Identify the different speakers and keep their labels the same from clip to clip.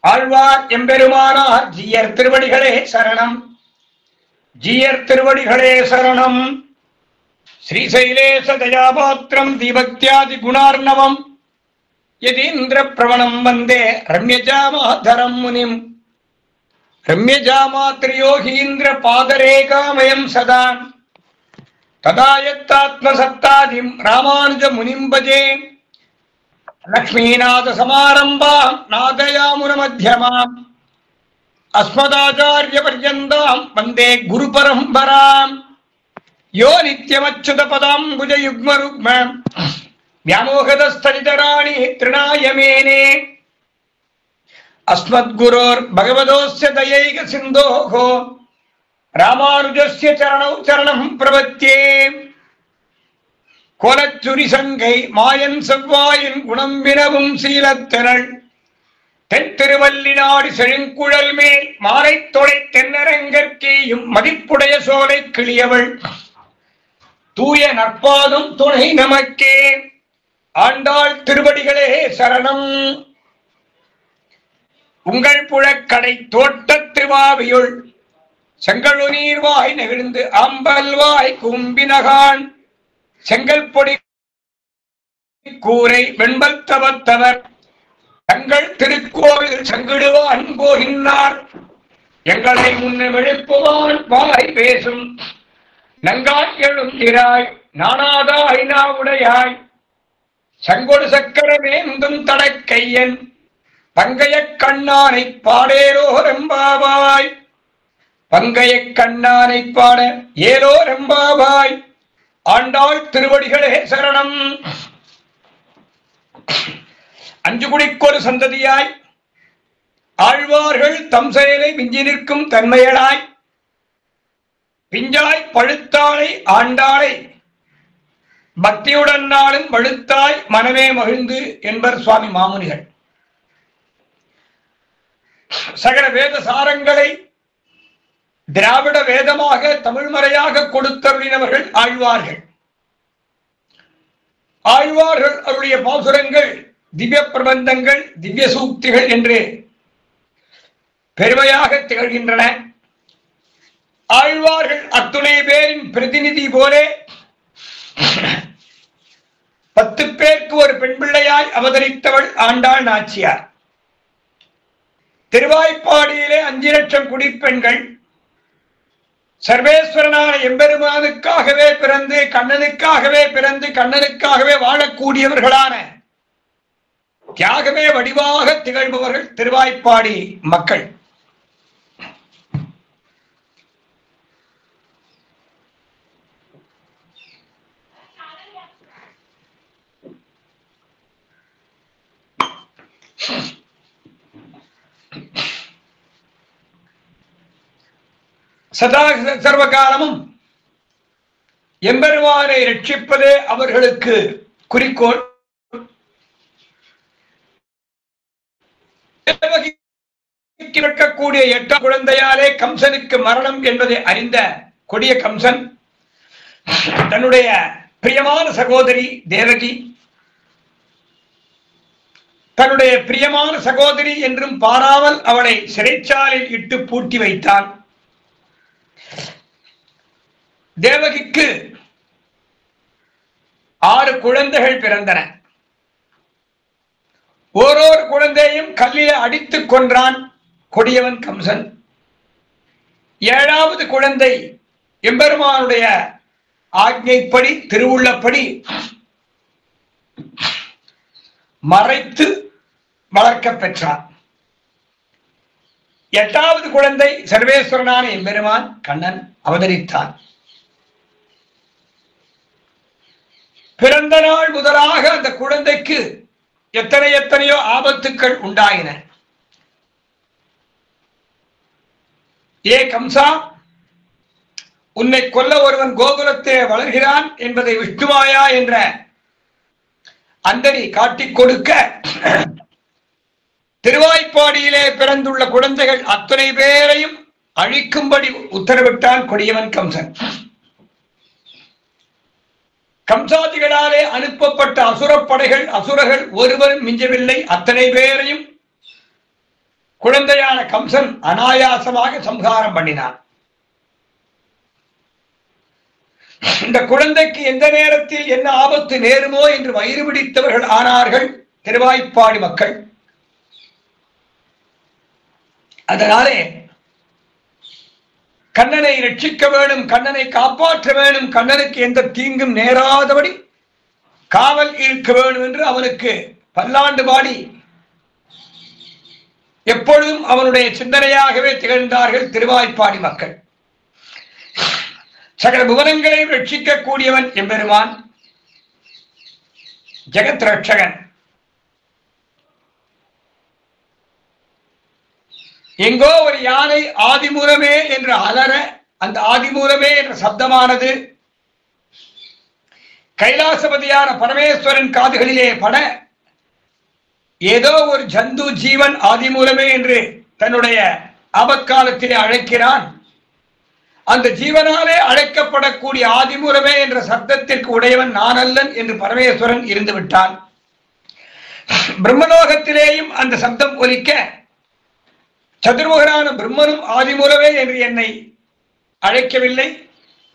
Speaker 1: ஆழ்வார் எம்பெருமானார் ஜீயர் திருவடிகளே சரணம். ஜீயர் திருவடிகளே சரணம். ஸ்ரீசைலேச தயாபாத்திரம் தீபக்தியாதி குணார்ணவம் யதீந்திர பிரவணம் வந்தே ரம்யஜாமாதரம் முனிம். ரம்யஜாமாத்ரியோகீந்திர பாதரேகாமயம் சதா ததாயத்தாத்மசத்தாதிம் ராமானுஜ முனிம் பஜே. லக்ஷ்மீநாத சமாரம்பாம் நாதயாமுன மத்தியமாம் அஸ்மதாச்சார்ய பர்யந்தாம் வந்தே குரு பரம்பராம். யோ நித்யமச்சுத பதாம்புஜ யுக்ம ருக்ம व्यामोहदस्थलितराणि तृणायमेने अस्मद्गुरोर् भगवतोस्य दयैक सिन्धोः रामानुजस्य चरणौ चरणं प्रपद्ये. कोलच्चुरि संगै मायन செவ்வாயின் குணம் வினவும் சீலத்திரள் தென் திருவல்லினாடி செழுங்குழல் மேல் மாலை தொலை தென்னரங்கற்கேயும் மதிப்புடைய சோலை கிளியவள் தூய நற்பாதம் துணை நமக்கே. ஆண்டாள் திருவடிகளே சரணம். உங்கள் புழக்கடை தோட்ட திருவாவியுள் செங்கழு நீர்வாய் நெகிழ்ந்து ஆம்பல்வாய் கும்பினகான் செங்கல் பொடி கூரை வெண்பல் தவத்தவர் தங்கள் திருக்கோவில் சங்கிடுவான் போகின்றார். எங்களை முன்ன விழுப்புவான் வாய் பேசும் நங்காய் எழுந்திராய் நானாதாய் நாவுடையாய் சங்கொடு சக்கரவேந்தும் தடக்கையன் பங்கைய கண்ணானை பாடேரோ ரெம்பாவாய். பங்கைய கண்ணானை பாட ஏலோ ரெம்பாவாய். ஆண்டாள் திருவடிகளே சரணம். அஞ்சு குடிக்கொரு சந்ததியாய் ஆழ்வார்கள் தம் செயலை விஞ்சி நிற்கும் தன்மையலாய் பிஞ்சாய் பழுத்தாளை ஆண்டாளை பக்தியுடன் நாளும் வழுத்தாய் மனமே மகிழ்ந்து என்பர் சுவாமி மாமுனிகள். சகல வேத சாரங்களை திராவிட வேதமாக தமிழ்மறையாக கொடுத்தருளினவர்கள் ஆழ்வார்கள். ஆழ்வார்கள் அவருடைய பாசுரங்கள் திவ்ய பிரபந்தங்கள் திவ்ய சூக்திகள் என்று பெருமையாக திகழ்கின்றன. ஆழ்வார்கள் அத்துணை பேரின் பிரதிநிதி போலே 10 பேருக்கு ஒரு பெண் பிள்ளையாய் அவதரித்தவள் ஆண்டாள் நாச்சியார். திருவாய்ப்பாடியிலே 5 லட்சம் குடிப்பெண்கள் சர்வேஸ்வரனான எம்பெருமானுக்காகவே பிறந்து கண்ணனுக்காகவே வாழக்கூடியவர்களான தியாகமே வடிவாக திகழ்பவர்கள் திருவாய்ப்பாடி மக்கள். சதா சர்வகாலமும் எம்பெருமானை ரட்சிப்பதே அவர்களுக்கு குறிக்கோள். இருக்கக்கூடிய 8 குழந்தையாலே கம்சனுக்கு மரணம் என்பதை அறிந்த கொடிய கம்சன் தன்னுடைய பிரியமான சகோதரி தேவகி தன்னுடைய பிரியமான சகோதரி என்றும் பாராமல் அவளை சிறைச்சாலையில் இட்டு பூட்டி வைத்தான். தேவகிக்கு 6 குழந்தைகள் பிறந்தன. ஓரோரு குழந்தையும் கல்லில அடித்துக் கொன்றான் கொடியவன் கம்சன். 7வது குழந்தை எம்பெருமானுடைய ஆக்ஞைப்படி திருவுள்ளப்படி மறைத்து வளர்க்க பெற்றான். 8வது குழந்தை சர்வேஸ்வரனான எம்பெருமான் கண்ணன் அவதரித்தான். பிறந்த நாள் முதலாக அந்த குழந்தைக்கு எத்தனையோ ஆபத்துக்கள் உண்டாயின. ஏ கம்சா, உன்னை கொல்ல ஒருவன் கோகுலத்தை வளர்கிறான் என்பதை விஷ்ணுவாயா என்ற அந்தரி காட்டிக் கொடுக்க திருவாய்ப்பாடியிலே பிறந்துள்ள குழந்தைகள் அத்தனை பேரையும் அழிக்கும்படி உத்தரவிட்டான் கொடியவன் கம்சன். கம்சாதிகளாலே அனுப்பப்பட்ட அசுரப்படைகள் அசுரர்கள் ஒருவரும் மிஞ்சவில்லை. அத்தனை பேரையும் குழந்தையான கம்சன் அனாயாசமாக சம்ஹாரம் பண்ணினான். இந்த குழந்தைக்கு எந்த நேரத்தில் என்ன ஆபத்து நேருமோ என்று வயிறு பிடித்தவர்கள் ஆனார்கள் திருவாய்ப்பாடி மக்கள். அதனாலே கண்ணனை ரட்சிக்க வேண்டும், கண்ணனை காப்பாற்ற வேண்டும், கண்ணனுக்கு எந்த தீங்கும் நேராதபடி காவல் இருக்க வேண்டும் என்று அவனுக்கு பல்லாண்டு பாடி எப்பொழுதும் அவனுடைய சிந்தனையாகவே திகழ்ந்தார்கள் திருவாய்ப்பாடி மக்கள். சகல புவனங்களையும் ரட்சிக்கக்கூடியவன் எம்பெருமான், ஜெகத் ரட்சகன். எங்கோ ஒரு யானை ஆதிமூலமே என்று அலற, அந்த ஆதிமூலமே என்ற சப்தமானது கைலாசபதியான பரமேஸ்வரன் காதுகளிலே பட, ஏதோ ஒரு ஜந்து ஜீவன் ஆதிமூலமே என்று தன்னுடைய ஆபத்காலத்திலே அழைக்கிறான். அந்த ஜீவனாலே அழைக்கப்படக்கூடிய ஆதிமூலமே என்ற சப்தத்திற்கு உடையவன் நான் அல்லன் என்று பரமேஸ்வரன் இருந்து விட்டான். பிரம்மலோகத்திலேயும் அந்த சப்தம் ஒலிக்க, சதுர்முகனான பிரம்மனும் ஆதிமூலமே என்று என்னை அழைக்கவில்லை,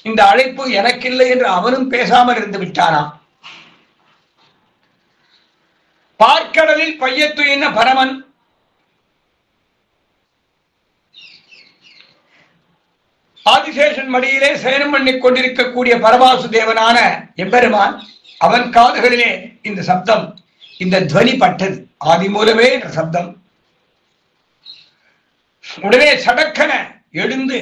Speaker 1: இந்த அழைப்பு எனக்கில்லை என்று அவனும் பேசாமல் இருந்து விட்டானாம். பார்க்கடலில் பையத்துயின பரமன் ஆதிசேஷன் மடியிலே சயனம் பண்ணிக் கொண்டிருக்கக்கூடிய பரமாசுதேவனான எம்பெருமான், அவன் காதுகளிலே இந்த சப்தம், இந்த துவனி பட்டது, ஆதிமூலமே என்ற சப்தம். உடனே சடக்கன எழுந்து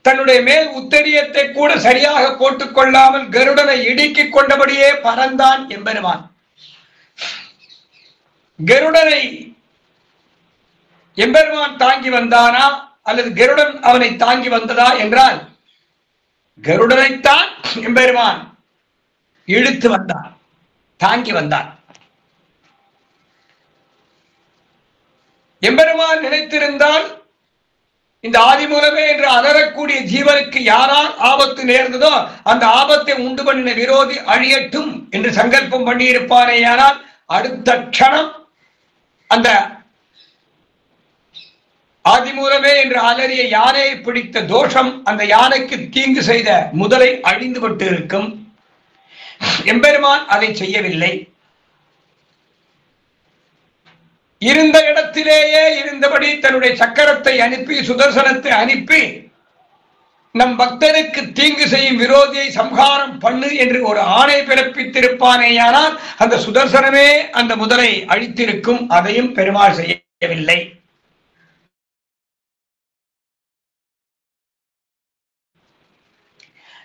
Speaker 1: தன்னுடைய மேல் உத்தரியத்தை கூட சரியாக போட்டுக் கொள்ளாமல் கருடனை இடுக்கிக் கொண்டபடியே பறந்தான் எம்பெருமான். கருடனை எம்பெருமான் தாங்கி வந்தானா அல்லது கருடன் அவனை தாங்கி வந்ததா என்றால், கருடனைத்தான் எம்பெருமான் இழுத்து வந்தான், தாங்கி வந்தான். எம்பெருமான் நினைத்திருந்தால் இந்த ஆதிமூலமே என்று அலறக்கூடிய ஜீவனுக்கு யாரால் ஆபத்து நேர்ந்ததோ அந்த ஆபத்தை உண்டு பண்ணின விரோதி அழியட்டும் என்று சங்கல்பம் பண்ணியிருப்பானேயானால் அடுத்த க்ஷணம் அந்த ஆதிமூலமே என்று அலறிய யானையை பிடித்த தோஷம் அந்த யானைக்கு தீங்கு செய்த முதலை அழிந்து விட்டு இருக்கும். எம்பெருமான் அதை செய்யவில்லை. இருந்த இடத்திலேயே இருந்தபடி தன்னுடைய சக்கரத்தை அனுப்பி, சுதர்சனத்தை அனுப்பி, நம் பக்தனுக்கு தீங்கு செய்யும் விரோதியை சம்ஹாரம் பண்ணு என்று ஒரு ஆணை பிறப்பித்திருப்பானேயானால் அந்த சுதர்சனமே அந்த முதலை அழித்திருக்கும். அதையும் பெருமாள் செய்யவில்லை.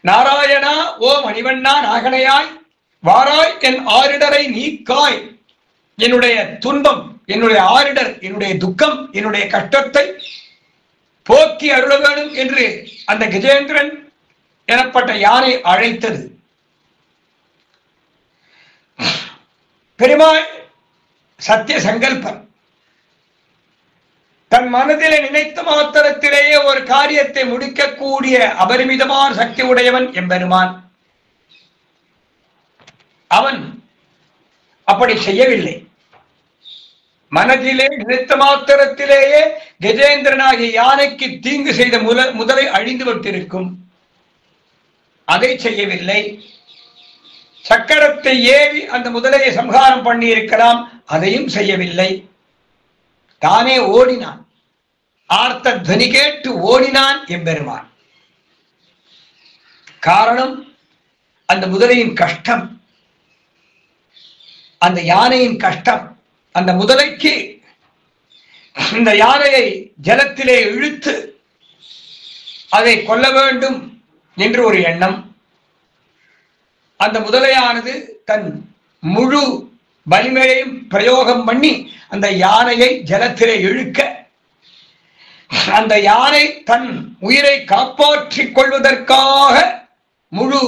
Speaker 1: நாராயணா ஓ மணிவண்ணா நாகனையாய் வாராய் என் ஆரிடரை நீக்காய், என்னுடைய துன்பம், என்னுடைய ஆரிடர், என்னுடைய துக்கம், என்னுடைய கஷ்டத்தை போக்கி அருள வேண்டும் என்று அந்த கஜேந்திரன் எனப்பட்ட யானை அழைத்தது. பெருமாள் சத்திய சங்கல்பன், தன் மனதிலே நினைத்த மாத்திரத்திலேயே ஒரு காரியத்தை முடிக்கக்கூடிய அபரிமிதமான சக்தி உடையவன் எம்பெருமான். அவன் அப்படி செய்யவில்லை. மனதிலே நினைத்த மாத்திரத்திலேயே கஜேந்திரனாகிய யானைக்கு தீங்கு செய்த முதலை அழிந்து விட்டிருக்கும். அதை செய்யவில்லை. சக்கரத்தை ஏவி அந்த முதலையை சம்ஹாரம் பண்ணி இருக்கலாம், அதையும் செய்யவில்லை. தானே ஓடினான். ஆர்த்த துவனி கேட்டு ஓடினான் எம்பெருமான். காரணம் அந்த முதலையின் கஷ்டம், அந்த யானையின் கஷ்டம். அந்த முதலைக்கு இந்த யானையை ஜலத்திலே இழுத்து அதை கொல்ல வேண்டும் என்று ஒரு எண்ணம். அந்த முதலையானது தன் முழு வலிமையையும் பிரயோகம் பண்ணி அந்த யானையை ஜலத்திலே இழுக்க, அந்த யானை தன் உயிரை காப்பாற்றிக் கொள்வதற்காக முழு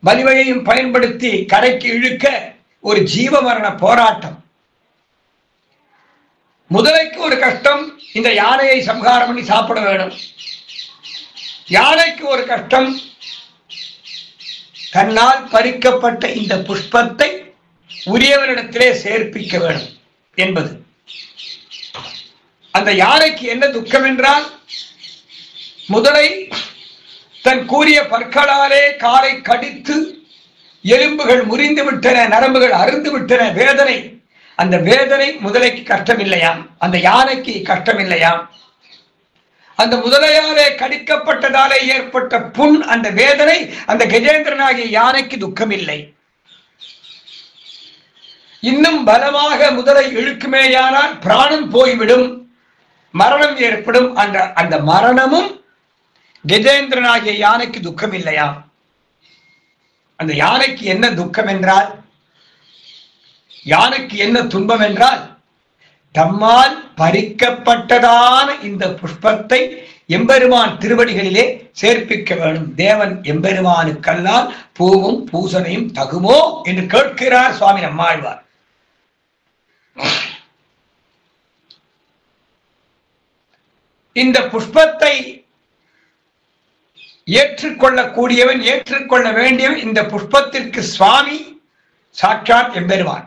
Speaker 1: வலிமையையும் பயன்படுத்தி கரைக்கு இழுக்க ஒரு ஜீவ மரண போராட்டம். முதலைக்கு ஒரு கஷ்டம், இந்த யானையை சம்ஹாரம் பண்ணி சாப்பிட வேண்டும். யானைக்கு ஒரு கஷ்டம், தன்னால் பறிக்கப்பட்ட இந்த புஷ்பத்தை உரியவரிடத்திலே சேர்ப்பிக்க வேண்டும் என்பது. அந்த யானைக்கு என்ன துக்கம் என்றால், முதலை தன் கூறிய பற்களாலே காலை கடித்து எலும்புகள் முறிந்து விட்டன, நரம்புகள் அருந்து விட்டன, வேதனை. அந்த வேதனை முதலைக்கு கஷ்டம் இல்லையாம், அந்த யானைக்கு கஷ்டம் இல்லையாம். அந்த முதலையாலே கடிக்கப்பட்டதாலே ஏற்பட்ட புண், அந்த வேதனை அந்த கஜேந்திரனாகிய யானைக்கு துக்கம் இல்லை. இன்னும் பலமாக முதலை இழுக்குமேயானால் பிராணம் போய்விடும், மரணம் ஏற்படும். அந்த மரணமும் கஜேந்திரனாகிய யானைக்கு துக்கம் இல்லையா? அந்த யானைக்கு என்ன துக்கம் என்றால், யானைக்கு என்ன துன்பம் என்றால், தம்மால் பறிக்கப்பட்டதான இந்த புஷ்பத்தை எம்பெருமான் திருவடிகளிலே சேர்ப்பிக்க வேண்டும். தேவன் எம்பெருமானுக்கல்லால் பூவும் பூசனையும் தகுமோ என்று கேட்கிறார் சுவாமி நம்மாழ்வார். இந்த புஷ்பத்தை ஏற்றுக்கொள்ளக்கூடியவன், ஏற்றுக்கொள்ள வேண்டியவன். இந்த புஷ்பத்திற்கு சுவாமி சாட்சாத் எம்பெருமான்.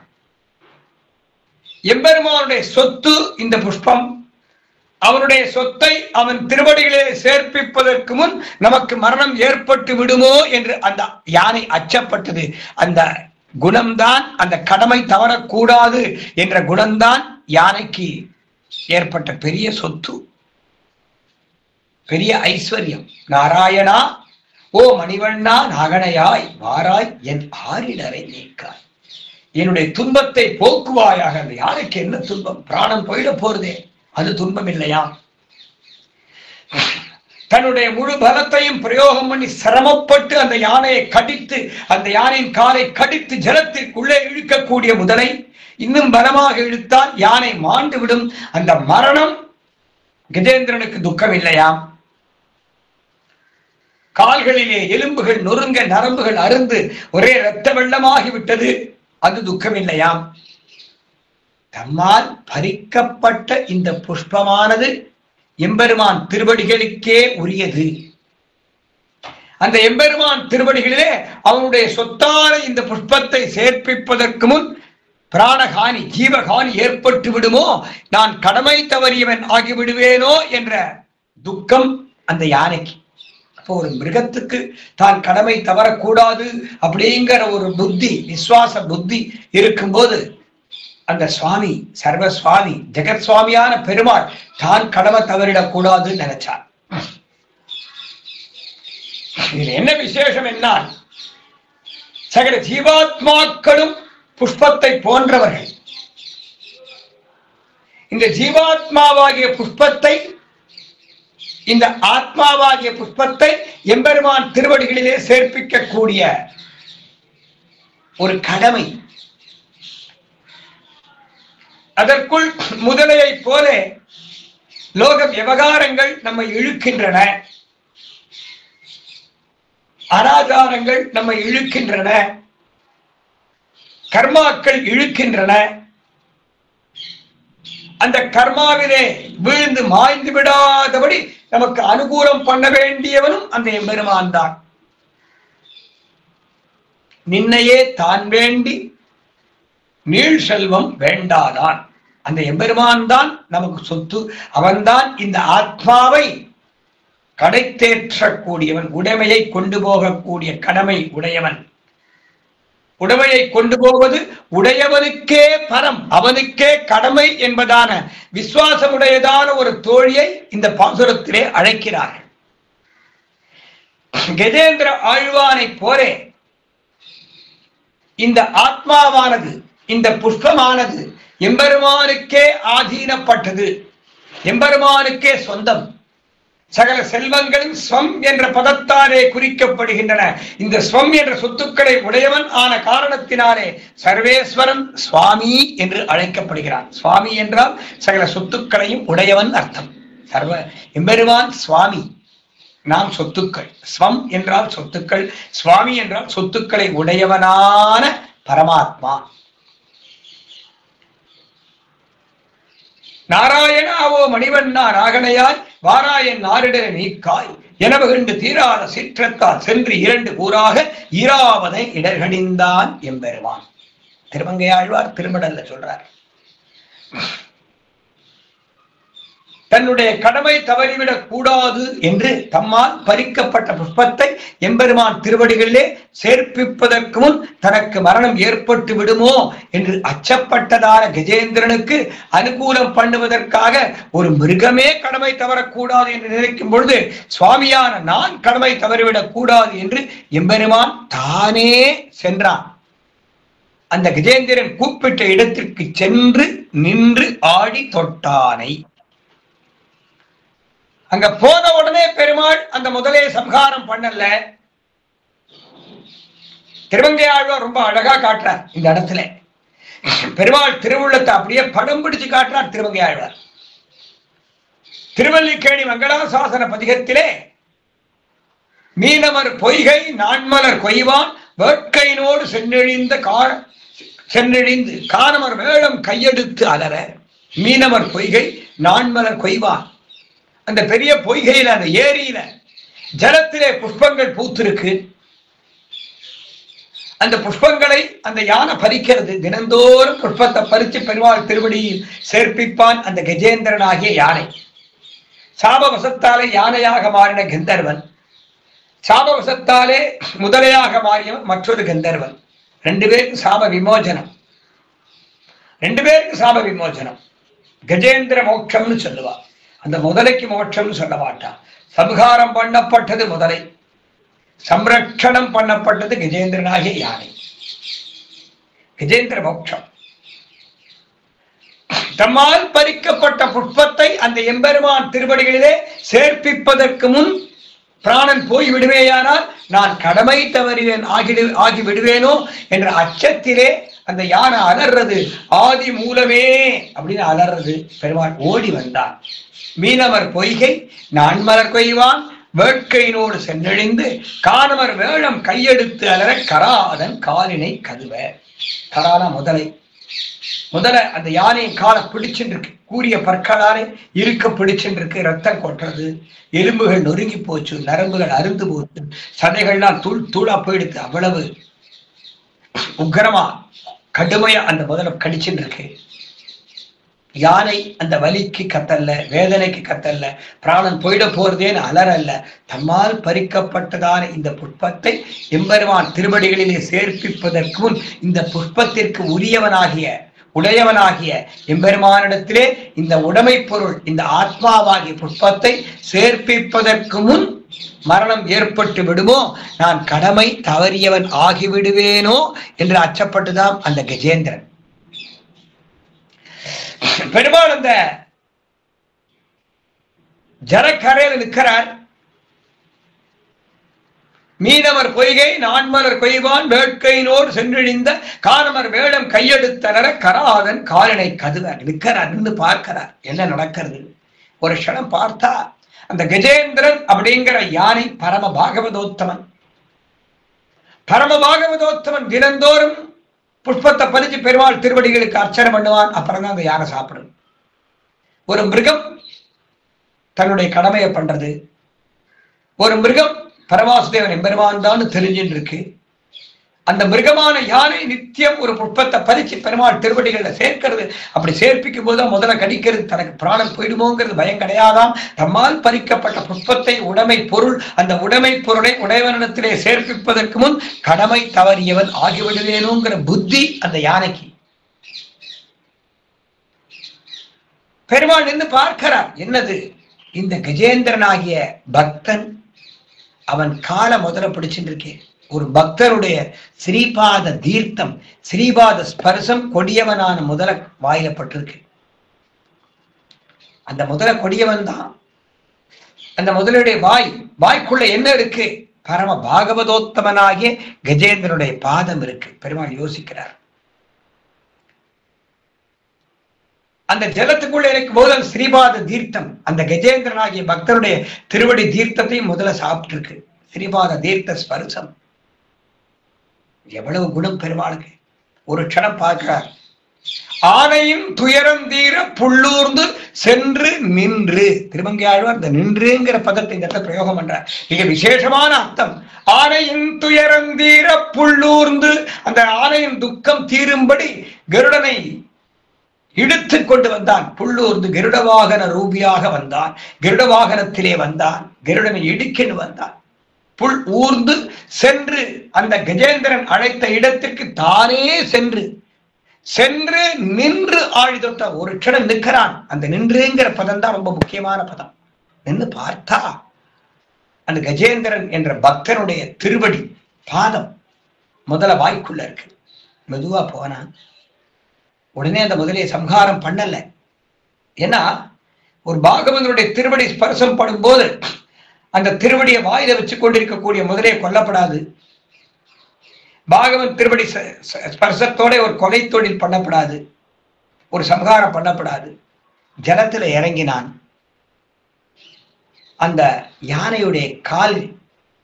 Speaker 1: எம்பெருமானுடைய சொத்து இந்த புஷ்பம். அவனுடைய சொத்தை அவன் திருவடிகளே சேர்ப்பிப்பதற்கு முன் நமக்கு மரணம் ஏற்பட்டு விடுமோ என்று அந்த யானை அச்சப்பட்டது. அந்த குணம்தான், அந்த கடமை தவறக்கூடாது என்ற குணம்தான் யானைக்கு ஏற்பட்ட பெரிய சொத்து, பெரிய ஐஸ்வர்யம். நாராயணா ஓ மணிவண்ணா நாகனையாய் வாராய் என் ஆரிடரை நீக்காய், என்னுடைய துன்பத்தை போக்குவாயாக. அந்த யானைக்கு என்ன துன்பம்? பிராணம் போயிட போறதே, அது துன்பம் இல்லையா? தன்னுடைய முழு பலத்தையும் பிரயோகம் பண்ணி சிரமப்பட்டு அந்த யானையை கடித்து, அந்த யானையின் காலை கடித்து ஜலத்திற்குள்ளே இழுக்கக்கூடிய முதலை இன்னும் பலமாக இழுத்தால் யானை மாண்டு விடும். அந்த மரணம் கஜேந்திரனுக்கு துக்கம் இல்லையா? கால்களிலே எலும்புகள் நொறுங்க, நரம்புகள் அருந்து ஒரே இரத்த வெள்ளமாகிவிட்டது, அது துக்கம் இல்லையாம். தம்மால் பறிக்கப்பட்ட இந்த புஷ்பமானது எம்பெருமான் திருவடிகளுக்கே உரியது. அந்த எம்பெருமான் திருவடிகளிலே அவனுடைய சொத்தான இந்த புஷ்பத்தை சேர்ப்பிப்பதற்கு முன் பிராணகானி, ஜீவகானி ஏற்பட்டு விடுமோ, நான் கடமை தவறியவன் ஆகிவிடுவேனோ என்ற துக்கம் அந்த யானைக்கு. அப்போ ஒரு மிருகத்துக்கு தான் கடமை தவறக்கூடாது அப்படிங்கிற ஒரு புத்தி, விசுவாச புத்தி இருக்கும்போது அந்த சுவாமி, சர்வ சுவாமி, ஜெகத் சுவாமியான பெருமாள் தான் கடமை தவறிடக்கூடாதுன்னு நினைச்சார். இது என்ன விசேஷம் என்னால், சகல ஜீவாத்மாக்களும் புஷ்பத்தை போன்றவர்கள். இந்த ஜீவாத்மாவாகிய புஷ்பத்தை, இந்த ஆத்மாவாகிய புஷ்பத்தை எம்பெருமான் திருவடிகளிலே சேர்ப்பிக்கக்கூடிய ஒரு கடமை. அதற்குள் முதலையை போல லோக விவகாரங்கள் நம்மை இழுக்கின்றன, அனாச்சாரங்கள் நம்மை இழுக்கின்றன, கர்மாக்கள் இழுக்கின்றன. அந்த கர்மாவிலே வீழ்ந்து மாய்ந்து விடாதபடி நமக்கு அனுகூலம் பண்ண வேண்டியவனும் அந்த எம்பெருமான் தான். நின்னையே தான் வேண்டி நீள் செல்வம் வேண்டாதான். அந்த எம்பெருமான் தான் நமக்கு சொத்து. அவன்தான் இந்த ஆத்மாவை கடை தேற்றக்கூடியவன், உடைமையை கொண்டு போகக்கூடிய கடமை உடையவன். உடைமையை கொண்டு போவது உடையவனுக்கே பரம், அவனுக்கே கடமை என்பதான விசுவாசமுடையதான ஒரு தோழியை இந்த பாசுரத்திலே அழைக்கிறார்கள். கஜேந்திர ஆழ்வானை போலே இந்த ஆத்மாவானது, இந்த புஷ்பமானது எம்பெருமானுக்கே ஆதீனப்பட்டது, எம்பெருமானுக்கே சொந்தம். சகல செல்வங்களும் ஸ்வம் என்ற பதத்தாலே குறிக்கப்படுகின்றன. இந்த ஸ்வம் என்ற சொத்துக்களை உடையவன் ஆன காரணத்தினாலே சர்வேஸ்வரன் சுவாமி என்று அழைக்கப்படுகிறான். சுவாமி என்றால் சகல சொத்துக்களையும் உடையவன் அர்த்தம். சர்வ எம்பெருமான் சுவாமி, நாம் சொத்துக்கள். ஸ்வம் என்றால் சொத்துக்கள், சுவாமி என்றால் சொத்துக்களை உடையவனான பரமாத்மா. நாராயணாவோ மணிவண்ணா நாகனையாய் வாராயன் நாரிடரை நீக்காய் எனவகண்டு தீராத சீற்றத்தால் சென்று 2 கூறாக ஈராவதை இடர்கணிந்தான் எம்பெருமான். திருமங்கையாழ்வார் திருமடல்ல சொல்றார். தன்னுடைய கடமை தவறிவிடக் கூடாது என்று தம்மால் பறிக்கப்பட்ட புஷ்பத்தை எம்பெருமான் திருவடிகளிலே சேர்ப்பிப்பதற்கு முன் தனக்கு மரணம் ஏற்பட்டு விடுமோ என்று அச்சப்பட்டதான கஜேந்திரனுக்கு அனுகூலம் பண்ணுவதற்காக ஒரு மிருகமே கடமை தவறக்கூடாது என்று நினைக்கும் பொழுது சுவாமியான நான் கடமை தவறிவிடக் கூடாது என்று எம்பெருமான் தானே சென்றான். அந்த கஜேந்திரன் கூப்பிட்ட இடத்திற்கு சென்று நின்று ஆடி தொட்டானை. அங்க போன உடனே பெருமாள் அந்த முதலே சம்ஹாரம் பண்ணல. திருமங்கை ஆழ்வார் ரொம்ப அழகா காட்டுறார் இந்த இடத்துல. பெருமாள் திருவுள்ளத்தை அப்படியே படம் பிடிச்சு காட்டுறார் திருமங்கை ஆழ்வார். திருவல்லிக்கேணி மங்களாசாசன பதிகத்திலே மீனமர் பொய்கை நான்மலர் கொய்வான் வேட்கையினோடு சென்றெழிந்து காணமர் வேளம் கையெடுத்து அலற. மீனமர் பொய்கை நான்மலர் கொய்வான். அந்த பெரிய பொய்கையில அந்த ஏரியில ஜலத்திலே புஷ்பங்கள் பூத்திருக்கு. அந்த புஷ்பங்களை அந்த யானை பறிக்கிறது. தினந்தோறும் புஷ்பத்தை பறித்து பெருமாள் திருவடியில் சேர்ப்பிப்பான் அந்த கஜேந்திரன் ஆகிய யானை. சாபவசத்தாலே யானையாக மாறின கந்தர்வன், சாபவசத்தாலே முதலையாக மாறிய மற்றொரு கந்தர்வன். ரெண்டு பேருக்கு சாப விமோசனம். கஜேந்திர மோட்சம்னு சொல்லுவா. அந்த முதலைக்கு மோட்சம்னு சொல்ல மாட்டான். சம்ஹாரம் பண்ணப்பட்டது முதலை, சம்ரட்சணம் பண்ணப்பட்டது கஜேந்திரனாகிய யானை. கஜேந்திர மோட்சம். தம்மால் பறிக்கப்பட்ட புஷ்பத்தை அந்த எம்பெருமான் திருவடிகளிலே சேர்ப்பிப்பதற்கு முன் பிராணன் போய் விடுவேயானால் நான் கடமை தவறிவேன் ஆகி விடுவேனோ என்ற அச்சத்திலே அந்த யானை அலறது. ஆதி மூலமே அப்படின்னு அலறது. பெருமாள் ஓடி வந்தான். மீனவர் பொய்கை நான்மலர் கொய்வான் வேட்கையினோடு சென்றழிந்து காணமர் வேளம் கையெடுத்து அலற கராதன் காலினை கதுவ. கரான முதல அந்த யானையின் காலை பிடிச்சுருக்கு. கூறிய பற்களாலே இருக்க பிடிச்சுருக்கு. ரத்தம் கொட்டுறது, எலும்புகள் நொறுங்கி போச்சு, நரம்புகள் அருந்து போச்சு, சதைகள்லாம் தூளா போயிடுத்து. அவ்வளவு உக்கிரமா கடுமையா அந்த முதல கடிச்சுட்டு இருக்கு. யானை அந்த வலிக்கு கத்தல்ல, வேதனைக்கு கத்தல்ல, பிராணன் போயிட போறதேன்னு அலறல்ல. தம்மால் பறிக்கப்பட்டதான இந்த புஷ்பத்தை எம்பெருமான் திருவடிகளிலே சேர்ப்பிப்பதற்கு முன் இந்த புஷ்பத்திற்கு உடையவனாகிய எம்பெருமானிடத்திலே இந்த உடைமை பொருள், இந்த ஆத்மாவாகிய புஷ்பத்தை சேர்ப்பிப்பதற்கு முன் மரணம் ஏற்பட்டு விடுமோ, நான் கடமை தவறியவன் ஆகிவிடுவேனோ என்று அச்சப்பட்டுதான் அந்த கஜேந்திரன். பெருமாள் அந்த ஜலக்கரையில் நிற்கிறார். மீனவர் பொய்கை நான்மலர் கொய்வான் வேட்கையினோடு சென்றழிந்த காணமர் வேடம் கையெடுத்தலர கராதன் காலினை கதுவ. நிற்கிறார், நின்று பார்க்கிறார் என்ன நடக்கிறது. ஒரு க்ஷணம் பார்த்தா அந்த கஜேந்திரன் அப்படிங்கிற யானை பரம பாகவதோத்தமன். தினந்தோறும் புஷ்பத்தை பறிச்சு பெருமாள் திருவடிகளுக்கு அர்ச்சனை பண்ணுவான். அப்புறம் தான் அந்த யானை சாப்பிடும். ஒரு மிருகம் தன்னுடைய கடமையை பண்றது, ஒரு மிருகம் பரமாசுதேவன் எம்பெருமான் தான் தெரிஞ்சுட்டு இருக்கு. அந்த மிருகமான யானை நித்தியம் ஒரு புஷ்பத்தை பறிச்சு பெருமாள் திருவடிகளை சேர்க்கிறது. அப்படி சேர்ப்பிக்கும் போதுதான் முதல்ல கடிக்கிறது. தனக்கு பிராணம் போயிடுமோங்கிறது பயம் கிடையாதாம். தம்மால் பறிக்கப்பட்ட புஷ்பத்தை உடைமை பொருள், அந்த உடைமை பொருளை உடையவனிடத்திலே சேர்ப்பிப்பதற்கு முன் கடமை தவறியவன் ஆகிவிடுவேனுங்கிற புத்தி அந்த யானைக்கு. பெருமாள் நின்று பார்க்கிறார். என்னது? இந்த கஜேந்திரனாகிய பக்தன் அவன் காலை முதல்ல பிடிச்சுட்டு இருக்கேன். ஒரு பக்தருடைய ஸ்ரீபாத தீர்த்தம், ஸ்ரீபாத ஸ்பர்சம் கொடியவனான முதல வாயிலப்பட்டிருக்கு. அந்த முதல கொடியவன் தான். அந்த முதலுடைய வாய்க்குள்ள என்ன இருக்கு? பரம பாகவதோத்தமனாகிய கஜேந்திரனுடைய பாதம் இருக்கு. பெருமாள் யோசிக்கிறார். அந்த ஜலத்துக்குள்ள இருக்கும் போது அந்த ஸ்ரீபாத தீர்த்தம், அந்த கஜேந்திரனாகிய பக்தருடைய திருவடி தீர்த்தத்தையும் முதல்ல சாப்பிட்டு இருக்கு. ஸ்ரீபாத தீர்த்த ஸ்பர்சம். எவ்வளவு குணம் பெருமாளுக்கு. ஒரு க்ஷணம் பார்க்கிறார். ஆனையும் துயரம் தீர புள்ளூர்ந்து சென்று நின்று. திருமங்கை ஆழ்வார் இந்த நின்றுங்கிற பதத்தை இந்த இடத்துல பிரயோகம் பண்றார். மிக விசேஷமான அர்த்தம். ஆனையின் துயரம் தீர புள்ளூர்ந்து, அந்த ஆனையின் துக்கம் தீரும்படி கருடனை இழுத்துக் கொண்டு வந்தான். புல்லூர்ந்து கருட வாகன ரூபியாக வந்தான். கருட வாகனத்திலே வந்தான். கருடனை இடிக்கென்று வந்தான். புல் ஊர்ந்து சென்று அந்த கஜேந்திரன் அழைத்த இடத்திற்கு தானே சென்று சென்று நின்று ஆழிதொட்ட ஒரு க்ஷணம் நிற்கிறான். அந்த நின்றுங்கிற பதம் தான் ரொம்ப முக்கியமான பதம். நின்று பார்த்தா அந்த கஜேந்திரன் என்ற பக்தனுடைய திருவடி பாதம் முதல வாய்க்குள்ள இருக்கு. மெதுவா போனா உடனே அந்த முதலையை சம்ஹாரம் பண்ணல. ஏன்னா ஒரு பாகவதனுடைய திருவடி ஸ்பர்சம் படும் போது அந்த திருவடியை வாயில வச்சு கொண்டிருக்கக்கூடிய முதலையை கொல்லப்படாது. பாகவன் திருவடி ஸ்பர்சத்தோட ஒரு கொலை தொழில் பண்ணப்படாது, ஒரு சம்ஹாரம் பண்ணப்படாது. ஜலத்துல இறங்கினான். அந்த யானையுடைய கால்,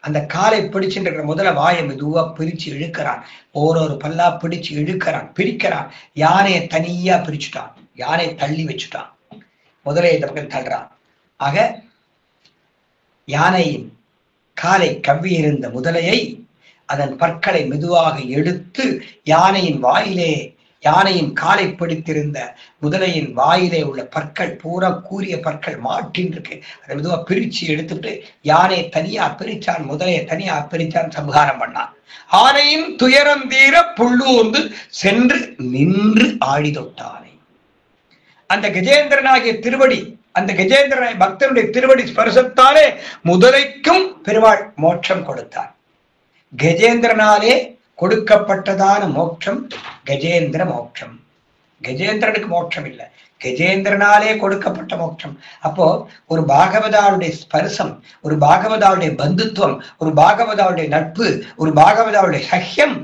Speaker 1: அந்த காலை பிடிச்சுட்டு முதல்ல வாயை மெதுவா பிரிச்சு இழுக்கிறான். ஒரு பல்லா பிடிச்சு இழுக்கிறான், பிரிக்கிறான். யானையை தனியா பிரிச்சுட்டான். யானை தள்ளி வச்சுட்டான். முதலையை இந்த பக்கம் தள்ளுறான். ஆக யானையின் காலை கவ்வியிருந்த முதலையை அதன் பற்களை மெதுவாக எடுத்து யானையின் வாயிலே, யானையின் காலை பிடித்திருந்த முதலையின் வாயிலே உள்ள பற்கள் பூரா கூறிய பற்கள் மாட்டின் இருக்கு. அதை மெதுவா பிரிச்சு எடுத்துட்டு யானையை தனியா பிரிச்சான், முதலையை தனியா பிரிச்சான், சம்ஹாரம் பண்ணான். ஆனையின் துயரம் தீர புல்லூர்ந்து சென்று நின்று ஆழிதொட்டானை. அந்த கஜேந்திரனாகிய திருவடி, அந்த கஜேந்திரனை பக்தனுடைய திருவடி ஸ்பர்சத்தாலே முதலைக்கும் பெருமாள் மோட்சம் கொடுத்தார். கஜேந்திரனாலே கொடுக்கப்பட்டதான மோட்சம் கஜேந்திர மோட்சம். கஜேந்திரனுக்கு மோட்சம் இல்லை, கஜேந்திரனாலே கொடுக்கப்பட்ட மோட்சம். அப்போ ஒரு பாகவதாவுடைய ஸ்பர்சம், ஒரு பாகவதாவுடைய பந்துத்துவம், ஒரு பாகவதாவுடைய நட்பு, ஒரு பாகவதாவுடைய சஹ்யம்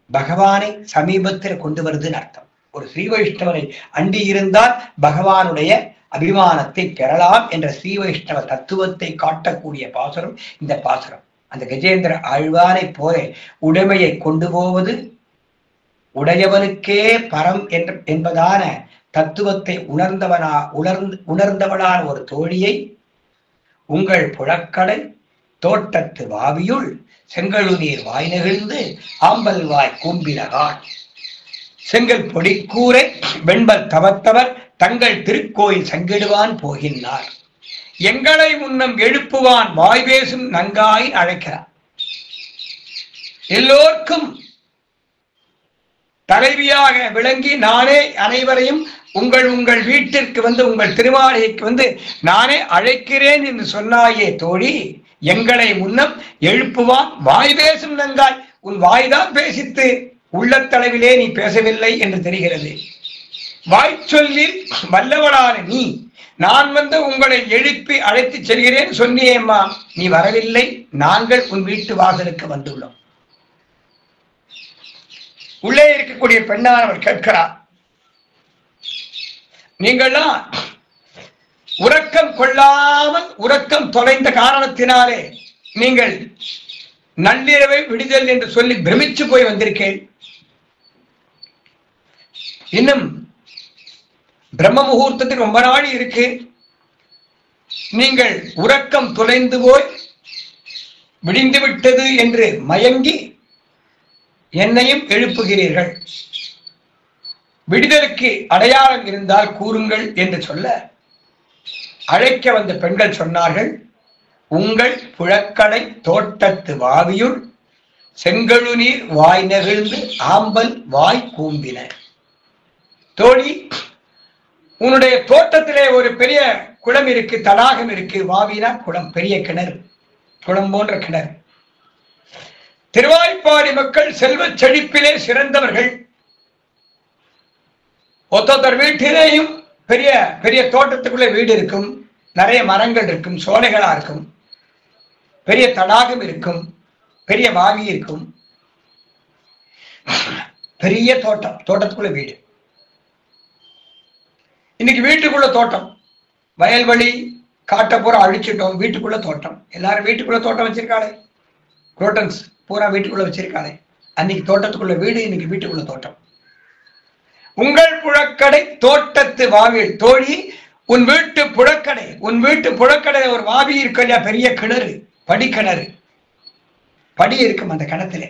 Speaker 1: பகவானை சமீபத்தில் கொண்டு வருதுன்னு அர்த்தம். ஒரு ஸ்ரீ வைஷ்ணவனை அண்டி இருந்தால் பகவானுடைய அபிமானத்தை பெறலாம் என்ற ஸ்ரீ வைஷ்ணவ தத்துவத்தை காட்டக்கூடிய பாசுரம் இந்த பாசுரம். அந்த கஜேந்திர ஆழ்வானை போல உடைமையை கொண்டு போவது உடையவனுக்கே பரம் என்பதான தத்துவத்தை உணர்ந்தவனான ஒரு தோழியை உங்கள் புழக்கடை தோட்டத்து வாவியுள் செங்கழுநீர் வாய் நெகிழ்ந்து ஆம்பல் வாய் கூம்பினகான் செங்கல் பொடி கூரை வெண்பல் தவத்தவர் தங்கள் திருக்கோயில் சங்கிடுவான் போகின்றார். எங்களை முன்னம் எழுப்புவான் வாய் பேசும் நங்காய் அழைக்கிறார். எல்லோருக்கும் தலைவியாக விளங்கி நானே அனைவரையும் உங்கள் வீட்டிற்கு வந்து, உங்கள் திருமாளிகைக்கு வந்து நானே அழைக்கிறேன் என்று சொன்னாயே தோழி, எங்களை முன்னம் எழுப்புவான் வாய் பேசும் நங்காய். உன் வாய்தான் பேசித்து, உள்ளத்தளவிலே நீ பேசவில்லை என்று தெரிகிறது. வாய்ச்சொல்லில் வல்லவளான நீ நான் வந்து உங்களை எழுப்பி அழைத்து செல்கிறேன் சொன்னியேம்மா, நீ வரவில்லை. நாங்கள் உன் வீட்டு வாசலுக்கு வந்துள்ளோம். உள்ளே இருக்கக்கூடிய பெண்ணானவர் கேட்கிறார், நீங்கள்லாம் உறக்கம் கொள்ளாமல் உறக்கம் தொலைந்த காரணத்தினாலே நீங்கள் நள்ளிரவை விடுதல் என்று சொல்லி பிரமிச்சு போய் வந்திருக்கேன். இன்னும் பிரம்ம முகூர்த்தத்துக்கு ரொம்ப நாள் இருக்கு. நீங்கள் உறக்கம் தொலைந்து போய் விடிந்து விட்டது என்று மயங்கி என்னையும் எழுப்புகிறீர்கள். விடுதலுக்கு அடையாளம் இருந்தால் கூறுங்கள் என்று சொல்ல, அழைக்க வந்த பெண்கள் சொன்னார்கள், உங்கள் புழக்கடை தோட்டத்து வாவியுள் செங்கழுநீர் வாய் நெகிழ்ந்து ஆம்பல் வாய் கூம்பின. தோழி, உன்னுடைய தோட்டத்திலே ஒரு பெரிய குளம் இருக்கு, தடாகம் இருக்கு. வாவினா குளம், பெரிய கிணறு, குளம் போன்ற கிணறு. திருவாய்ப்பாடி மக்கள் செல்வ செழிப்பிலே சிறந்தவர்கள். ஒத்தொத்தர் வீட்டிலேயும் பெரிய பெரிய தோட்டத்துக்குள்ள வீடு இருக்கும், நிறைய மரங்கள் இருக்கும், சோலைகளா இருக்கும், பெரிய தடாகம் இருக்கும், பெரிய வாவி இருக்கும், பெரிய தோட்டம், தோட்டத்துக்குள்ள வீடு. இன்னைக்கு வீட்டுக்குள்ள தோட்டம், வயல்வெளி காட்ட பூரா அழிச்சிட்டோம், வீட்டுக்குள்ள தோட்டம். எல்லாரும் வீட்டுக்குள்ள தோட்டம் வச்சிருக்காளே, குரோட்டன்ஸ் பூரா வீட்டுக்குள்ள வச்சிருக்காளே. அன்னைக்கு தோட்டத்துக்குள்ள வீடு, இன்னைக்கு வீட்டுக்குள்ள தோட்டம். உங்கள் புழக்கடை தோட்டத்து வாவில். தோழி, உன் வீட்டு புழக்கடை, உன் வீட்டு புழக்கடை ஒரு வாவி இருக்கு இல்லையா, பெரிய கிணறு, படி கிணறு, படி இருக்கும் அந்த கிணத்துல.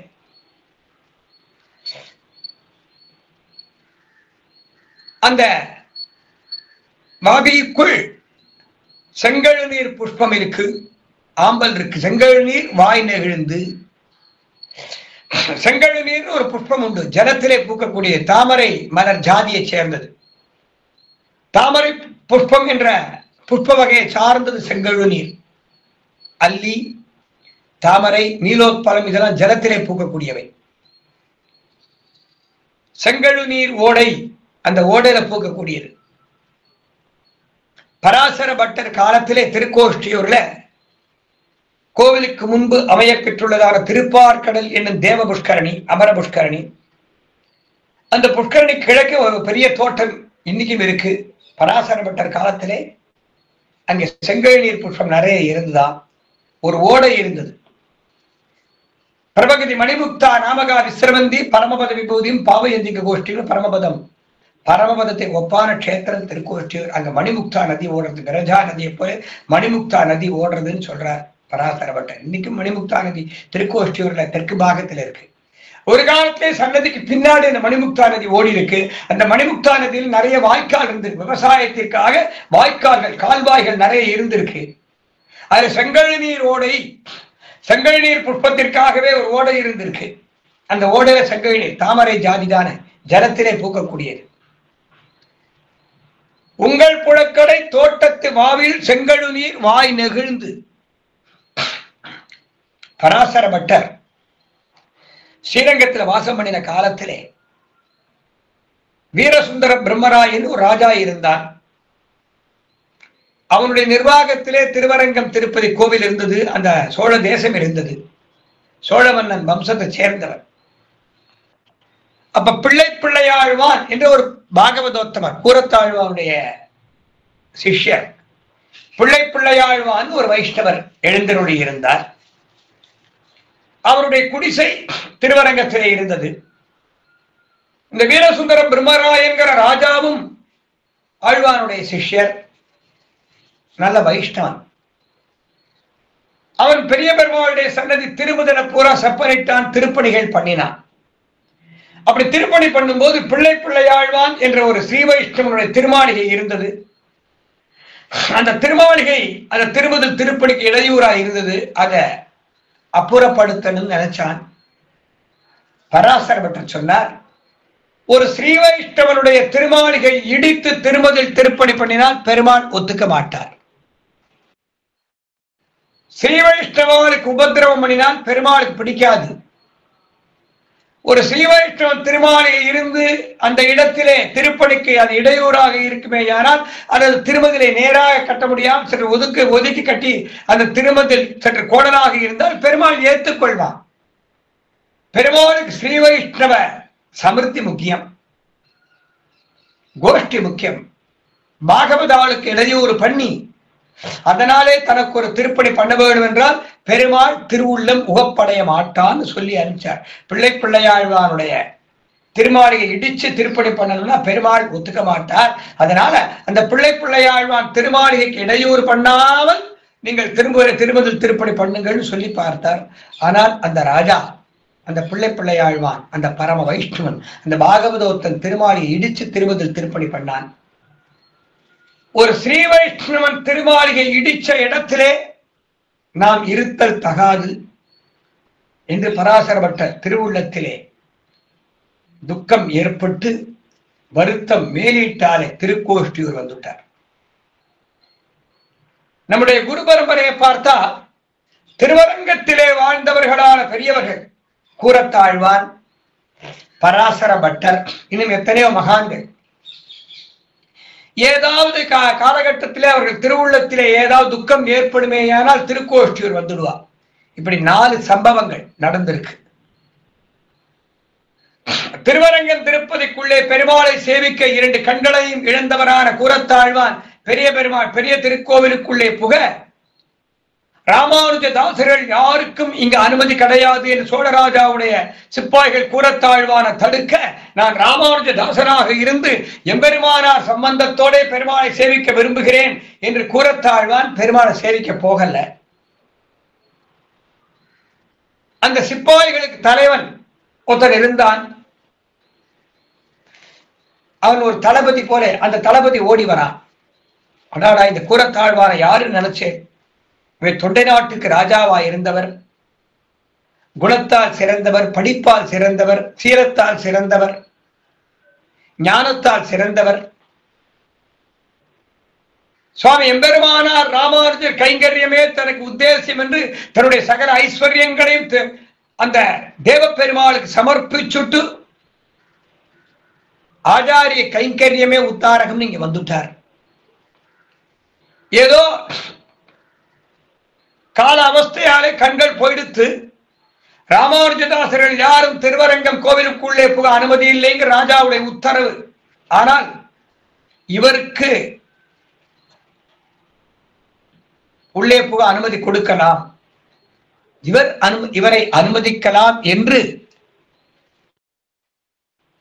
Speaker 1: அந்த வாவிக்குள் செங்கழு நீர் புஷ்பம் இருக்கு, ஆம்பல் இருக்கு. செங்கழு நீர் வாய் நெகிழ்ந்து. செங்கழு நீர் ஒரு புஷ்பம் உண்டு, ஜலத்திலே பூக்கக்கூடிய தாமரை மலர் ஜாதியை சேர்ந்தது. தாமரை புஷ்பம் என்ற புஷ்ப வகையை சார்ந்தது செங்கழு நீர். அல்லி, தாமரை, நீலோத்பலம் இதெல்லாம் ஜலத்திலே பூக்கக்கூடியவை. செங்கழு நீர் ஓடை அந்த ஓடையில பூக்கக்கூடியது. பராசர பட்டர் காலத்திலே திருக்கோஷ்டியூர்ல கோவிலுக்கு முன்பு அமைய பெற்றுள்ளதான திருப்பார்கடல் என்னும் தேவ புஷ்கரணி, அமர புஷ்கரணி. அந்த புஷ்கரணி கிழக்கு ஒரு பெரிய தோட்டம் இன்னைக்கும் இருக்கு. பராசர பட்டர் காலத்திலே அங்கே செங்கழு நீர் புஷ்பம் நிறைய இருந்ததா. ஒரு ஓடை இருந்தது. பிரபகதி மணிமுக்தா நாமகா விஸ்ரவந்தி பரமபத விபூதியும் பாவயந்திக கோஷ்டியும் பரமபதம். பரமபதத்தை ஒப்பான கஷேத்திரம் திருக்கோஷ்டியூர். அங்க மணிமுக்தா நதி ஓடுறது, விரஜா நதியை போல மணிமுக்தா நதி ஓடுறதுன்னு சொல்றார் பராசர பட்டர். இன்னைக்கும் மணிமுக்தா நதி திருக்கோஷ்டியூர்ல தெற்கு பாகத்துல இருக்கு. ஒரு காலத்திலே சன்னதிக்கு பின்னாடி அந்த மணிமுக்தா நதி ஓடி இருக்கு. அந்த மணிமுக்தா நதியில் நிறைய வாய்க்கால் இருந்திருக்கு. விவசாயத்திற்காக வாய்க்கால்கள், கால்வாய்கள் நிறைய இருந்திருக்கு. அதுல செங்கழு நீர் ஓடை, செங்கழு நீர் புஷ்பத்திற்காகவே ஒரு ஓடை இருந்திருக்கு. அந்த ஓடையில செங்கழு நீர் தாமரை ஜாதிதான ஜலத்திலே பூக்கக்கூடியது. உங்கள் புழக்கடை தோட்டத்து வாவில் செங்கழு நீர் வாய் நெகிழ்ந்து. பராசர பட்டர் ஸ்ரீரங்கத்தில் வாசம் பண்ணின காலத்திலே வீரசுந்தர பிரம்மராயன் ஒரு ராஜா இருந்தான். அவனுடைய நிர்வாகத்திலே திருவரங்கம் திருப்பதி கோவில் இருந்தது. அந்த சோழ தேசம் இருந்தது. சோழ மன்னன் வம்சத்தை சேர்ந்தவர். அப்ப பிள்ளையாழ்வான் என்ற ஒரு பாகவதோத்தமர், கூரத்தாழ்வானுடைய சிஷ்யர் பிள்ளையாழ்வான் ஒரு வைஷ்ணவர் எழுந்தருளி இருந்தார். அவருடைய குடிசை திருவரங்கத்திலே இருந்தது. இந்த வீரசுந்தரம் பிரம்மராயன்கிற ராஜாவும் ஆழ்வானுடைய சிஷ்யர், நல்ல வைஷ்ணவன். அவன் பெரிய பெருமாளுடைய சன்னதி திருமுதல பூரா செப்பனிட்டான், திருப்பணிகள் பண்ணினான். அப்படி திருப்பணி பண்ணும்போது பிள்ளையாழ்வான் என்ற ஒரு ஸ்ரீ வைஷ்ணவனுடைய திருமாளிகை இருந்தது. அந்த திருமாளிகை அந்த திருமுதல் திருப்பணிக்கு இடையூறா இருந்தது. அதை அப்புறப்படுத்தணும்னு நினைச்சான். பராசர பட்டர் சொன்னார், ஒரு ஸ்ரீ வைஷ்ணவனுடைய திருமாளிகை இடித்து திருமுதல் திருப்பணி பண்ணினால் பெருமாள் ஒத்துக்க மாட்டார். ஸ்ரீ வைஷ்ணவனுக்கு உபதிரவம் பண்ணினால் பெருமாளுக்கு பிடிக்காது. ஒரு ஸ்ரீ வைஷ்ணவன் திருமாளிகை இருந்து அந்த இடத்திலே திருப்பணிக்கு அது இடையூறாக இருக்குமே ஆனால் அல்லது திருமதிலை நேராக கட்ட முடியாமல் சற்று ஒதுக்கி கட்டி அந்த திருமதில் சற்று கோடலாக இருந்தால் பெருமாள் ஏற்றுக்கொள்வான். பெருமாளுக்கு ஸ்ரீ வைஷ்ணவ சமிருத்தி முக்கியம், கோஷ்டி முக்கியம். பாகவதாளுக்கு இடையூறு பண்ணி அதனாலே தனக்கு ஒரு திருப்பணி பண்ண வேண்டும் என்றால் பெருமாள் திருவுள்ளம் உகப்படைய மாட்டான்னு சொல்லி அனுப்பிச்சார். பிள்ளையாழ்வானுடைய திருமாளிகை இடிச்சு திருப்பணி பண்ணணும்னா பெருமாள் ஒத்துக்க மாட்டார். அதனால அந்த பிள்ளையாழ்வான் திருமாளிகைக்கு இடையூறு பண்ணாமல் நீங்கள் திருமுதல் திருப்பணி பண்ணுங்கள்னு சொல்லி பார்த்தார். ஆனால் அந்த ராஜா, அந்த பிள்ளையாழ்வான், அந்த பரம வைஷ்ணவன், அந்த பாகவதோத்தன் திருமாளிகை இடிச்சு திருமுதல் திருப்பணி பண்ணான். ஒரு ஸ்ரீ வைஷ்ணவன் திருமாளிகை இடிச்ச இடத்திலே நாம் இருத்தல் தகாது என்று பராசர பட்டர் திருவுள்ளத்திலே துக்கம் ஏற்பட்டு வருத்தம் மேலிட்டாலே திருக்கோஷ்டியூர் வந்துட்டார். நம்முடைய குரு பரம்பரையை பார்த்தா திருவரங்கத்திலே வாழ்ந்தவர்களான பெரியவர்கள் கூரத்தாழ்வான், பராசர பட்டர், இன்னும் எத்தனையோ மகான்கள். ஏதாவது காலகட்டத்திலே அவர்கள் திருவுள்ளத்திலே ஏதாவது துக்கம் ஏற்படுமேயானால் திருக்கோஷ்டியூர் வந்துடுவார். இப்படி 4 சம்பவங்கள் நடந்திருக்கு. திருவரங்கம் திருப்பதிக்குள்ளே பெருமாளை சேவிக்க 2 கண்களையும் இழந்தவரான கூரத்தாழ்வான் பெரிய பெருமாள் பெரிய திருக்கோவிலுக்குள்ளே புக ராமானுஜ தாசர்கள் யாருக்கும் இங்கு அனுமதி கிடையாது என்று சோழராஜாவுடைய சிப்பாய்கள் கூரத்தாழ்வான தடுக்க, நான் ராமானுஜ தாசனாக இருந்து எம்பெருமானார் சம்பந்தத்தோட பெருமாளை சேவிக்க விரும்புகிறேன் என்று கூரத்தாழ்வான் பெருமாளை சேவிக்க போகல. அந்த சிப்பாய்களுக்கு தலைவன் ஒருத்தன் இருந்தான். அவன் ஒரு தளபதி போல அந்த தளபதி ஓடி வரான். அடாடா, இந்த கூரத்தாழ்வார யாருன்னு நினைச்சேன். இவர் தொண்டை நாட்டுக்கு ராஜாவா இருந்தவர், குணத்தால் சிறந்தவர், படிப்பால் சிறந்தவர், சீலத்தால் சிறந்தவர், ஞானத்தால் சிறந்தவர். சுவாமி எம்பெருமானார் ராமானுஜர் கைங்கரியமே தனக்கு உத்தேசம் என்று தன்னுடைய சகல ஐஸ்வர்யங்களையும் அந்த தேவ பெருமாளுக்கு சமர்ப்பிச்சுட்டு ஆச்சாரிய கைங்கரியமே உத்தாரகம் இங்க வந்துட்டார். ஏதோ கால அவஸ்தையாலே கண்கள் போயிடுத்து. ராமானுஜதாசர்கள் யாரும் திருவரங்கம் கோவிலுக்குள்ளே புக அனுமதி இல்லைங்கிற ராஜாவுடைய உத்தரவு. ஆனால் இவருக்கு உள்ளே புக அனுமதி கொடுக்கலாம், இவரை அனுமதிக்கலாம் என்று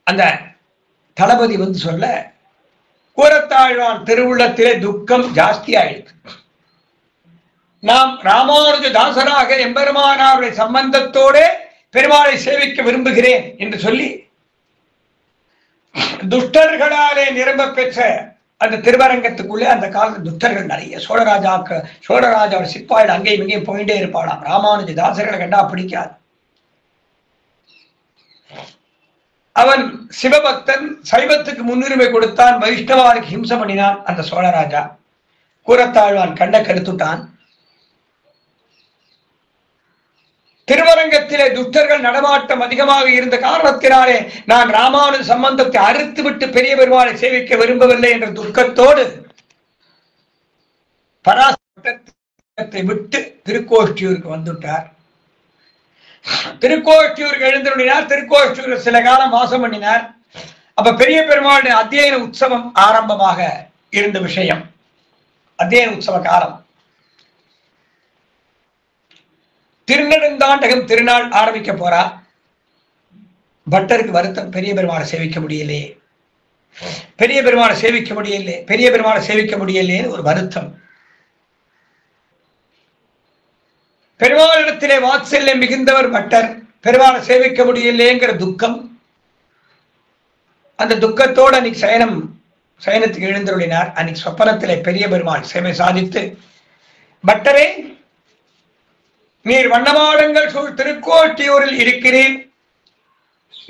Speaker 1: அந்த தளபதி வந்து சொல்ல, கூரத்தாழ்வான் திருவுள்ளத்திலே துக்கம் ஜாஸ்தி ஆயிடுச்சு. நாம் ராமானுஜ தாசராக எம்பெருமானாருடைய சம்பந்தத்தோட பெருமாளை சேவிக்க விரும்புகிறேன் என்று சொல்லி துஷ்டர்களாலே நிரம்ப பெற்ற அந்த திருவரங்கத்துக்குள்ளே அந்த காலத்தில் துஷ்டர்கள் நிறைய சோழராஜாவோட சிப்பாயில் அங்கேயும் இங்கேயும் போயிட்டே இருப்பாளாம். ராமானுஜ தாசர்களை கண்டா பிடிக்காது. அவன் சிவபக்தன், சைவத்துக்கு முன்னுரிமை கொடுத்தான், வைஷ்ணவாருக்கு ஹிம்சம் பண்ணினான். அந்த சோழராஜா கூரத்தாழ்வான் கண்ட கருத்துட்டான். திருவரங்கத்திலே துஷ்டர்கள் நடமாட்டம் அதிகமாக இருந்த காரணத்தினாலே நான் ராமானுஜ சம்பந்தத்தை அறுத்துவிட்டு பெரிய பெருமாளை சேவிக்க விரும்பவில்லை என்ற துக்கத்தோடு பராசக்தி விட்டு திருக்கோஷ்டியூருக்கு வந்துட்டார். திருக்கோஷ்டியூருக்கு எழுந்தருளினார். திருக்கோஷ்டியூர் சில காலம் வாசம் பண்ணினார். அப்ப பெரிய பெருமாளுடைய அத்தியன உற்சவம் ஆரம்பமாக இருந்த விஷயம். அத்தியன உற்சவ காலம். திருநெடுந்தாண்டகம் திருநாள் ஆரம்பிக்க போறா. பட்டருக்கு வருத்தம், பெரிய பெருமாளை சேவிக்க முடியலையே, பெரிய பெருமாளை சேவிக்க முடியலையே, பெரிய பெருமாளை சேவிக்க முடியலையே ஒரு வருத்தம். பெருமாளிடத்திலே வாத்சல்யம் மிகுந்தவர் பட்டர், பெருமாளை சேவிக்க முடியலையேங்கிற துக்கம். அந்த துக்கத்தோடு அன்னைக்கு சயனத்துக்கு எழுந்தருளினார். அன்னைக்கு சொப்பனத்திலே பெரிய பெருமாள் சேவை சாதித்து, பட்டரே, நீர் வண்ணமாடங்கள் சூழ் திருக்கோட்டியூரில் இருக்கிறேன்,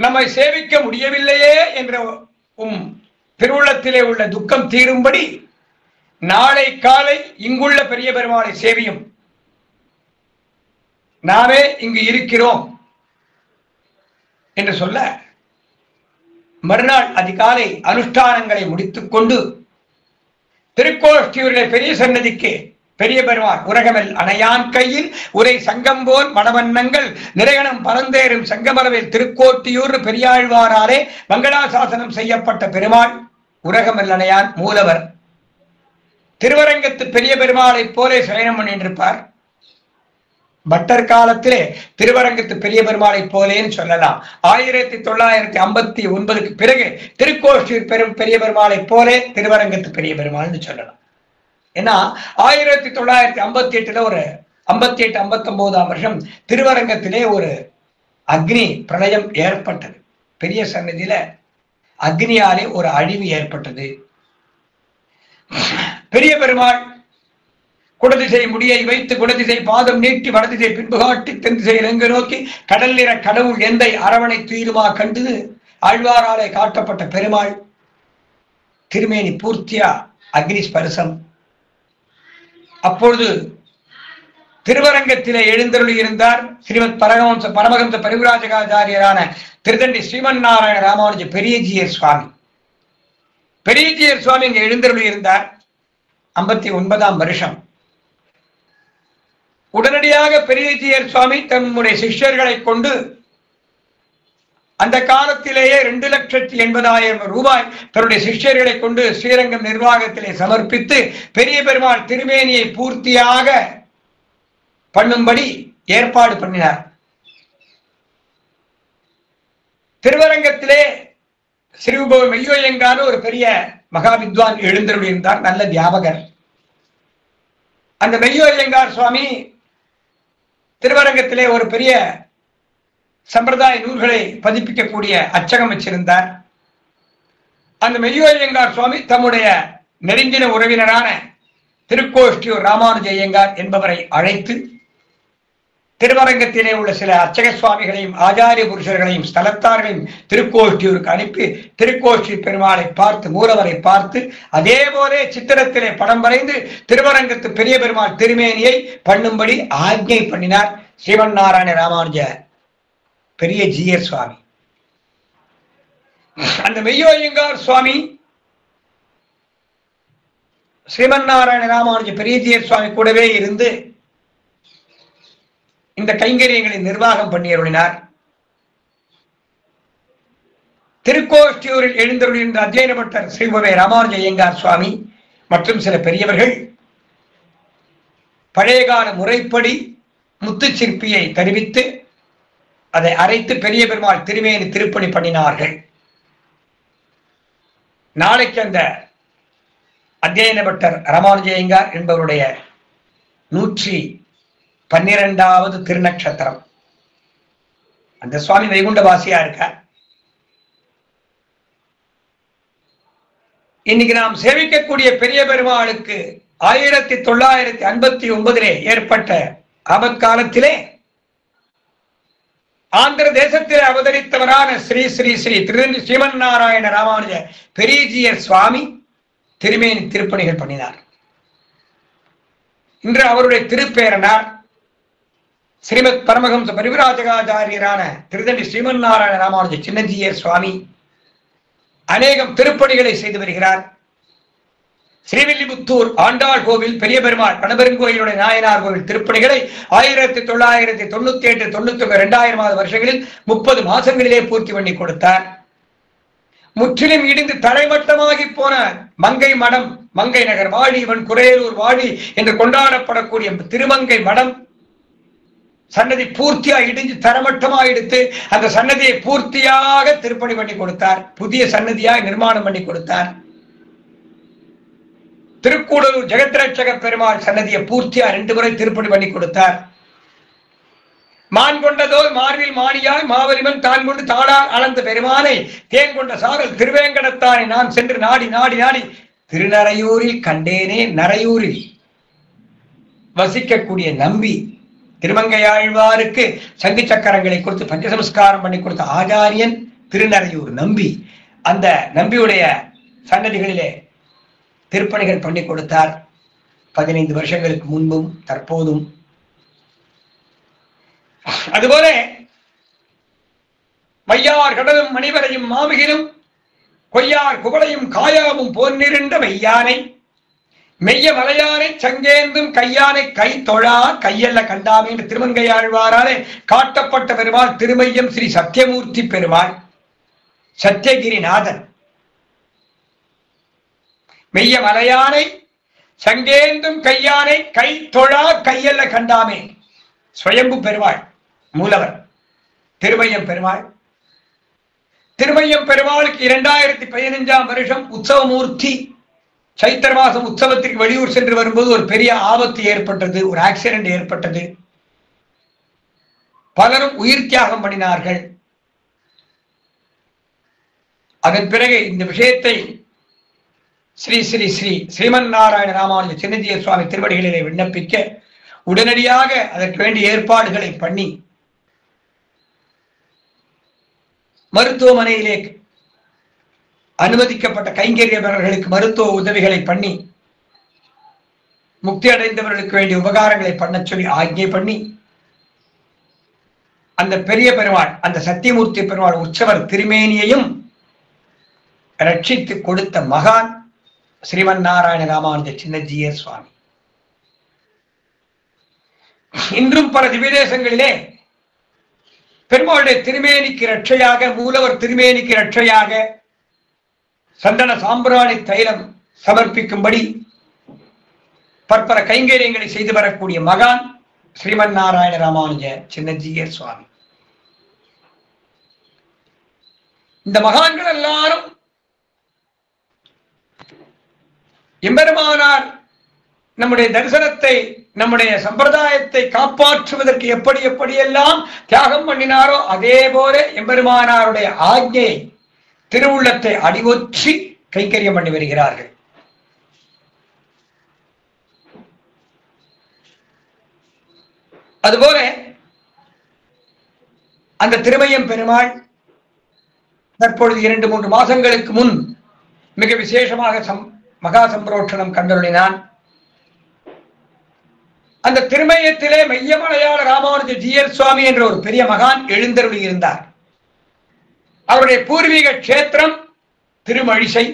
Speaker 1: நம்மை சேவிக்க முடியவில்லையே என்ற திருவுள்ளத்திலே உள்ள துக்கம் தீரும்படி நாளை காலை இங்குள்ள பெரிய பெருமாளை சேவியும், நாமே இங்கு இருக்கிறோம் என்று சொல்ல, மறுநாள் அதிகாலை அனுஷ்டானங்களை முடித்துக் கொண்டு திருக்கோஷ்டியூரிலே பெரிய சன்னதிக்கு பெரிய பெருமாள் உரகமெல் அணையான் கையில் உரை சங்கம்போல் மணவண்ணங்கள் நிறைகணம் பரந்தேறும் சங்கமரவில் திருக்கோட்டியூர் பெரியாழ்வாராலே மங்களாசாசனம் செய்யப்பட்ட பெருமாள் உரகமெல் அணையான் மூலவர். திருவரங்கத்து பெரிய பெருமாளைப் போலே சயனம் பண்ணின்றிருப்பார். பட்டர் காலத்திலே திருவரங்கத்து பெரிய பெருமாளை போலேன்னு சொல்லலாம். 1959 பிறகு திருக்கோஷ்டியூர் பெரிய பெருமாளை போலே திருவரங்கத்து பெரிய பெருமாள்னு சொல்லலாம். ஏன்னா 1958 ஒரு 58-59 வருஷம் திருவரங்கத்திலே ஒரு அக்னி பிரளயம் ஏற்பட்டது. பெரிய சன்னதியில அக்னியாலே ஒரு அழிவு ஏற்பட்டது. பெரிய பெருமாள் குடதிசை முடியை வைத்து குடதிசை பாதம் நீட்டி வடதிசை பின்பு காட்டி தென் திசை எங்கு நோக்கி கடல் நிற கடவுள் எந்தை அரவணை துயிலுமா கண்டு ஆழ்வாராலே காட்டப்பட்ட பெருமாள் திருமேனி பூர்த்தியா அக்னி ஸ்பர்சம். அப்பொழுது திருவரங்கத்திலே எழுந்தருளி இருந்தார் ஸ்ரீமத் பரமஹம்ச பரிவிராஜகாச்சாரியரான திருத்தண்டி ஸ்ரீமன் நாராயண ராமானுஜ பெரியஜியர் சுவாமி. பெரியஜியர் சுவாமி இங்க எழுந்தருளி இருந்தார் 59ஆம் வருஷம். உடனடியாக பெரியஜியர் சுவாமி தம்முடைய சிஷ்யர்களை கொண்டு அந்த காலத்திலேயே 2,80,000 ரூபாய் தன்னுடைய சிஷ்யர்களை கொண்டு ஸ்ரீரங்கம் நிர்வாகத்திலே சமர்ப்பித்து பெரிய பெருமாள் திருமேனியை பூர்த்தியாக பண்ணும்படி ஏற்பாடு பண்ணினார். திருவரங்கத்திலே ஸ்ரீபவ மெய்யோயங்கான ஒரு பெரிய மகாவித்வான் எழுந்தருளி இருந்தார், நல்ல தியாபகர். அந்த மெய்யோயங்கார் சுவாமி திருவரங்கத்திலே ஒரு பெரிய சம்பிரதாய நூல்களை பதிப்பிக்கக்கூடிய அச்சகம் வச்சிருந்தார். அந்த மெய்யோயங்கார் சுவாமி தம்முடைய நெருங்கின உறவினரான திருக்கோஷ்டியூர் ராமானுஜ ஐயங்கார் என்பவரை அழைத்து திருவரங்கத்திலே உள்ள சில அர்ச்சக சுவாமிகளையும் ஆச்சாரிய புருஷர்களையும் ஸ்தலத்தார்களையும் திருக்கோஷ்டியூருக்கு அனுப்பி திருக்கோஷ்டி பெருமாளை பார்த்து மூலவரை பார்த்து அதே போல சித்திரத்திலே படம் வரைந்து திருவரங்கத்து பெரிய பெருமாள் திருமேனியை பண்ணும்படி ஆக்ஞை பண்ணினார் ஸ்ரீமன் நாராயண ராமானுஜ பெரிய ஜீயர் சுவாமி. அந்த மெய்யோயங்கார் சுவாமி ஸ்ரீமன் நாராயண ராமானுஜ பெரிய ஜீயர் சுவாமி கூடவே இருந்து இந்த கைங்கரியங்களை நிர்வாகம் பண்ணியருளினார். திருக்கோஷ்டியூரில் எழுந்தருளின்ற அத்வைத பட்டர் ஸ்ரீ ராமானுஜ ஐயங்கார் சுவாமி மற்றும் சில பெரியவர்கள் பழையகால முறைப்படி முத்து சிற்பியை தெரிவித்து அதை அரைத்து பெரிய பெருமாள் திருமேனி திருப்பணி பண்ணினார்கள். நாளைக்கு அந்த அத்வைத பட்டர் ராமானுஜ ஐயங்கார் என்பவருடைய 112வது திருநக்ஷத்திரம். அந்த சுவாமி வைகுண்டவாசியா இருக்கார். இன்னைக்கு நாம் சேவிக்கக்கூடிய பெரிய பெருமாளுக்கு 1959 ஏற்பட்ட ஆபத்காலத்திலே ஆந்திர தேசத்திலே அவதரித்தவரான ஸ்ரீ ஸ்ரீ ஸ்ரீ ஸ்ரீமன் நாராயண ராமானுஜ பெரியஜியர் சுவாமி திருமேனி திருப்பணிகள் பண்ணினார். இன்று அவருடைய திருப்பேரனார் ஸ்ரீமத் பரமஹம்ச பரிவிராஜகாச்சாரியரான திருதண்டி ஸ்ரீமன் நாராயண ராமானுஜ சின்னஜியர் சுவாமி அநேகம் திருப்பணிகளை செய்து வருகிறார். ஸ்ரீவில்லிபுத்தூர் ஆண்டாள் கோவில் பெரிய பெருமாள் பணபெருங்கோயிலுடைய நாயனார் கோவில் திருப்பணிகளை 1998, 99, 2000 வருஷங்களில் 30 மாசங்களிலே பூர்த்தி பண்ணி கொடுத்தார். முற்றிலும் இடிந்து தரைமட்டமாகி போன மங்கை மடம், மங்கை நகர் வாழி, இவன் குறையலூர் வாழி என்று கொண்டாடப்படக்கூடிய திருமங்கை மடம் சன்னதி பூர்த்தியா இடிஞ்சு தரமட்டமா எடுத்து அந்த சன்னதியை பூர்த்தியாக திருப்பணி பண்ணி கொடுத்தார். புதிய சன்னதியாக நிர்மாணம் பண்ணி கொடுத்தார். திருக்கூடலூர் ஜெகத்ரட்சக பெருமாள் சன்னதியை பூர்த்தியா 2 முறை திருப்பணி பண்ணி கொடுத்தார். மான் கொண்டதோல் மார்பில் மாணியாய் மாவலிமன் தான் கொண்டு தாளால் அளந்த பெருமானை தேன் கொண்ட சாரல் திருவேங்கடத்தானை நான் சென்று நாடி நாடி நாடி திருநறையூரில் கண்டேனே. நரையூரில் வசிக்கக்கூடிய நம்பி திருமங்கையாழ்வாருக்கு சங்கு சக்கரங்களை கொடுத்து பஞ்சசம்ஸ்காரம் பண்ணி கொடுத்த ஆச்சாரியன் திருநறையூர் நம்பி. அந்த நம்பியுடைய சன்னதிகளிலே திருப்பணிகள் பண்ணி கொடுத்தார். 15 வருஷங்களுக்கு முன்பும் தற்போதும். அதுபோல மையார் கடலும் மணிவரையும் மாமிகிலும் கொய்யார் குவளையும் காயாவும் போன்னிருந்த மெய்யானை மெய்ய மலையானை சங்கேந்தும் கையானை கை தொழா கையல்ல கண்டாமே என்று திருமங்கையாழ்வாராலே காட்டப்பட்ட பெருமாள் திருமையம் ஸ்ரீ சத்தியமூர்த்தி பெருமாள் சத்தியகிரிநாதன். மெய்ய மலையானை சங்கேந்தும் கையானை கை தொழா கையல்ல கண்டாமே ஸ்வயம்பு பெருமாள் மூலவர் திருமையம் பெருமாள். திருமையம் பெருமாளுக்கு 2015 வருஷம் உற்சவமூர்த்தி சைத்திர மாசம் உற்சவத்திற்கு வெளியூர் சென்று வரும்போது ஒரு பெரிய ஆபத்து ஏற்பட்டது. ஒரு ஆக்சிடென்ட் ஏற்பட்டது. பலரும் உயிர் தியாகம் பண்ணினார்கள். அதன் பிறகு இந்த விஷயத்தை ஸ்ரீ ஸ்ரீ ஸ்ரீ ஸ்ரீமன் நாராயண ராமானுஜ சின்னஜியர் சுவாமி திருவடிகளிலே விண்ணப்பிக்க உடனடியாக அதற்கு வேண்டிய ஏற்பாடுகளை பண்ணி மருத்துவமனையிலே அனுமதிக்கப்பட்ட கைங்கரியவர்களுக்கு மருத்துவ உதவிகளை பண்ணி முக்தி அடைந்தவர்களுக்கு வேண்டிய உபகாரங்களை பண்ண சொல்லி ஆக்ஞை பண்ணி அந்த பெரிய பெருமாள் அந்த சத்தியமூர்த்தி பெருமாள் உற்சவர் திருமேனியையும் ரட்சித்து கொடுத்த மகான் ஸ்ரீமன் நாராயண ராமானுஜ சின்னஜியர் சுவாமி. இன்றும் பல திவ்யதேசங்களிலே பெருமாளுடைய திருமேனிக்கு ரட்சையாக மூலவர் திருமேனிக்கு ரட்சையாக சந்தன சாம்பிராணி தைலம் சமர்ப்பிக்கும்படி பற்பல கைங்கரியங்களை செய்து வரக்கூடிய மகான் ஸ்ரீமன் நாராயண ராமானுஜ சின்னஜியர் சுவாமி. இந்த மகான்கள் எல்லாரும் எம்பெருமானார் நம்முடைய தரிசனத்தை நம்முடைய சம்பிரதாயத்தை காப்பாற்றுவதற்கு எப்படி எப்படியெல்லாம் தியாகம் பண்ணினாரோ அதே போல எம்பெருமானாருடைய ஆக்ஞை திருவுள்ளத்தை அடிவொற்றி கைங்கரியம் பண்ணி வருகிறார்கள். அதுபோல அந்த திருமையம் பெருமாள் தற்பொழுது 2-3 மாதங்களுக்கு முன் மிக விசேஷமாக மகா சம்பரோட்சணம் கண்டருளினான். அந்த திருமயத்திலே மெய்யமலையாள ராமானுஜ ஜீயர் சுவாமி என்ற ஒரு பெரிய மகான் எழுந்தருளி இருந்தார். அவருடைய பூர்வீக கஷேத்திரம் திருமழிசை.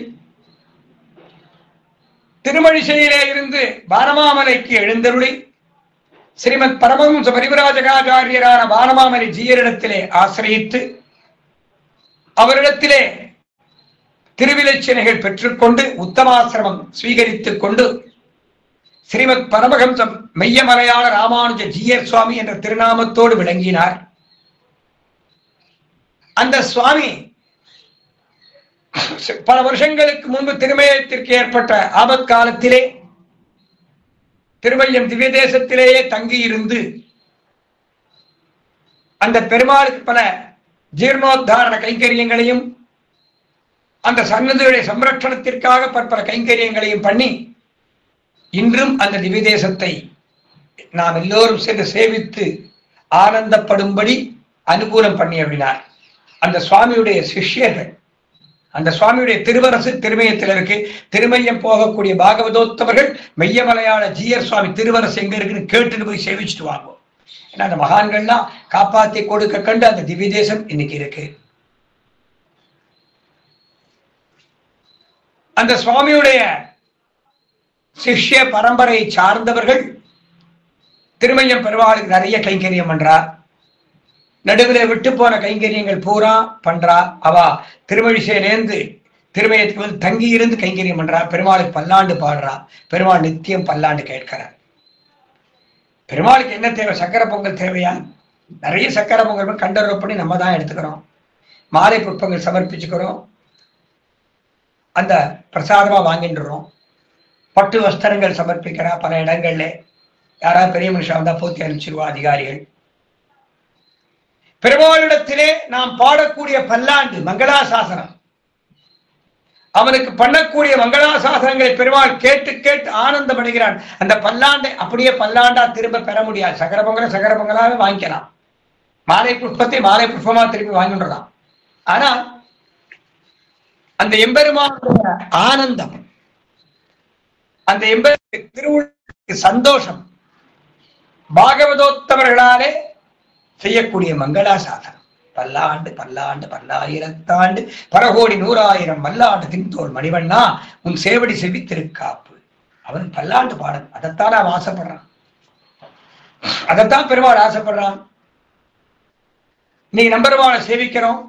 Speaker 1: திருமழிசையிலே இருந்து பானமாமலைக்கு எழுந்தருளி ஸ்ரீமத் பரமஹம்ச பரிவிராஜகாச்சாரியரான பானமாமலை ஜீயரிடத்திலே ஆசிரியித்து அவரிடத்திலே திருவிலட்சணைகள் பெற்றுக்கொண்டு உத்தமாசிரமம் ஸ்வீகரித்துக் கொண்டு ஸ்ரீமத் பரமஹம்சம் மெய்யமலையாள ராமானுஜ ஜீயர் சுவாமி என்ற திருநாமத்தோடு விளங்கினார். அந்த சுவாமி பல வருஷங்களுக்கு முன்பு திருமயத்திற்கு ஏற்பட்ட ஆபத் காலத்திலே திருமயம் திவ்ய தேசத்திலேயே தங்கியிருந்து அந்த பெருமாளுக்கு பல ஜீர்ணோத்தாரண கைங்கரியங்களையும் அந்த சன்னதியுடைய சம்ரட்சணத்திற்காக பற்பல கைங்கரியங்களையும் பண்ணி இன்றும் அந்த திவ்ய தேசத்தை நாம் எல்லோரும் சேர்ந்து சேவித்து ஆனந்தப்படும்படி அனுகூலம் பண்ணி அப்படின்னார். அந்த சுவாமியுடைய சிஷ்யர்கள், அந்த சுவாமியுடைய திருவரசு திருமயத்தில் இருக்கு. திருமயம் போகக்கூடிய பாகவதோத்தவர்கள் மெய்யமலையாள ஜீயர் சுவாமி திருவரசு எங்க இருக்குன்னு கேட்டுன்னு போய் சேவிச்சுட்டு வாங்குவோம். ஏன்னா அந்த மகான்கள்லாம் காப்பாத்தி கொடுக்க கண்டு அந்த திவ்ய தேசம் இன்னைக்கு இருக்கு. அந்த சுவாமியுடைய சிஷ்ய பரம்பரையை சார்ந்தவர்கள் திருமயம் பெருமாளுக்கு நிறைய கைங்கரியம் பண்றா. நடுவில் விட்டு போன கைங்கரியங்கள் பூரா பண்றா. அவா திருமழிசையிலேருந்து திருமயத்துக்கு வந்து தங்கி இருந்து கைங்கரியம் பண்றா. பெருமாளுக்கு பல்லாண்டு பாடுறா. பெருமாள் நித்தியம் பல்லாண்டு கேட்கிறார். பெருமாளுக்கு என்ன தேவை? சக்கரை பொங்கல் தேவையா? நிறைய சக்கரை பொங்கல் கண்டறிவு பண்ணி நம்ம தான் எடுத்துக்கிறோம். மாலை புஷ்பங்கள் சமர்ப்பிச்சுக்கிறோம். அந்த பிரசாதமா வாங்கின்றோம். பட்டு வஸ்திரங்கள் சமர்ப்பிக்கிறா. பல இடங்கள்ல யாராவது பெரிய மனுஷன் வந்தா போத்தி அனுப்பிச்சிருவா அதிகாரிகள். பெருமாளிடத்திலே நாம் பாடக்கூடிய பல்லாண்டு மங்களாசாசனம், அவனுக்கு பண்ணக்கூடிய மங்களாசாசனங்களை பெருமாள் கேட்டு கேட்டு ஆனந்தம் அடைகிறான். அந்த பல்லாண்டை அப்படியே பல்லாண்டா திரும்ப பெற முடியாது. சக்கர பொங்கலை சக்கர பொங்கலாவே வாங்கிக்கலாம். மாலை புஷ்பத்தை மாலை புஷ்பமா திருப்பி வாங்கிடலாம். ஆனா அந்த எம்பெருமானுடைய ஆனந்தம், அந்த திருவுள்ள சந்தோஷம் பாகவதோத்தவர்களாலே செய்யக்கூடிய மங்களாசாசனம். பல்லாண்டு பல்லாண்டு பல்லாயிரத்தாண்டு பரகோடி 100,000 மல்லாண்டு தின்தோள் மணிவண்ணா உன் சேவடி செவி திருக்காப்பு. அவன் பல்லாண்டு பாடல். அதைத்தான் அவன் ஆசைப்படுறான். அதைத்தான் பெருமாள் ஆசைப்படுறான். நீ நம்பெருமாளை சேவிக்கிறோம்.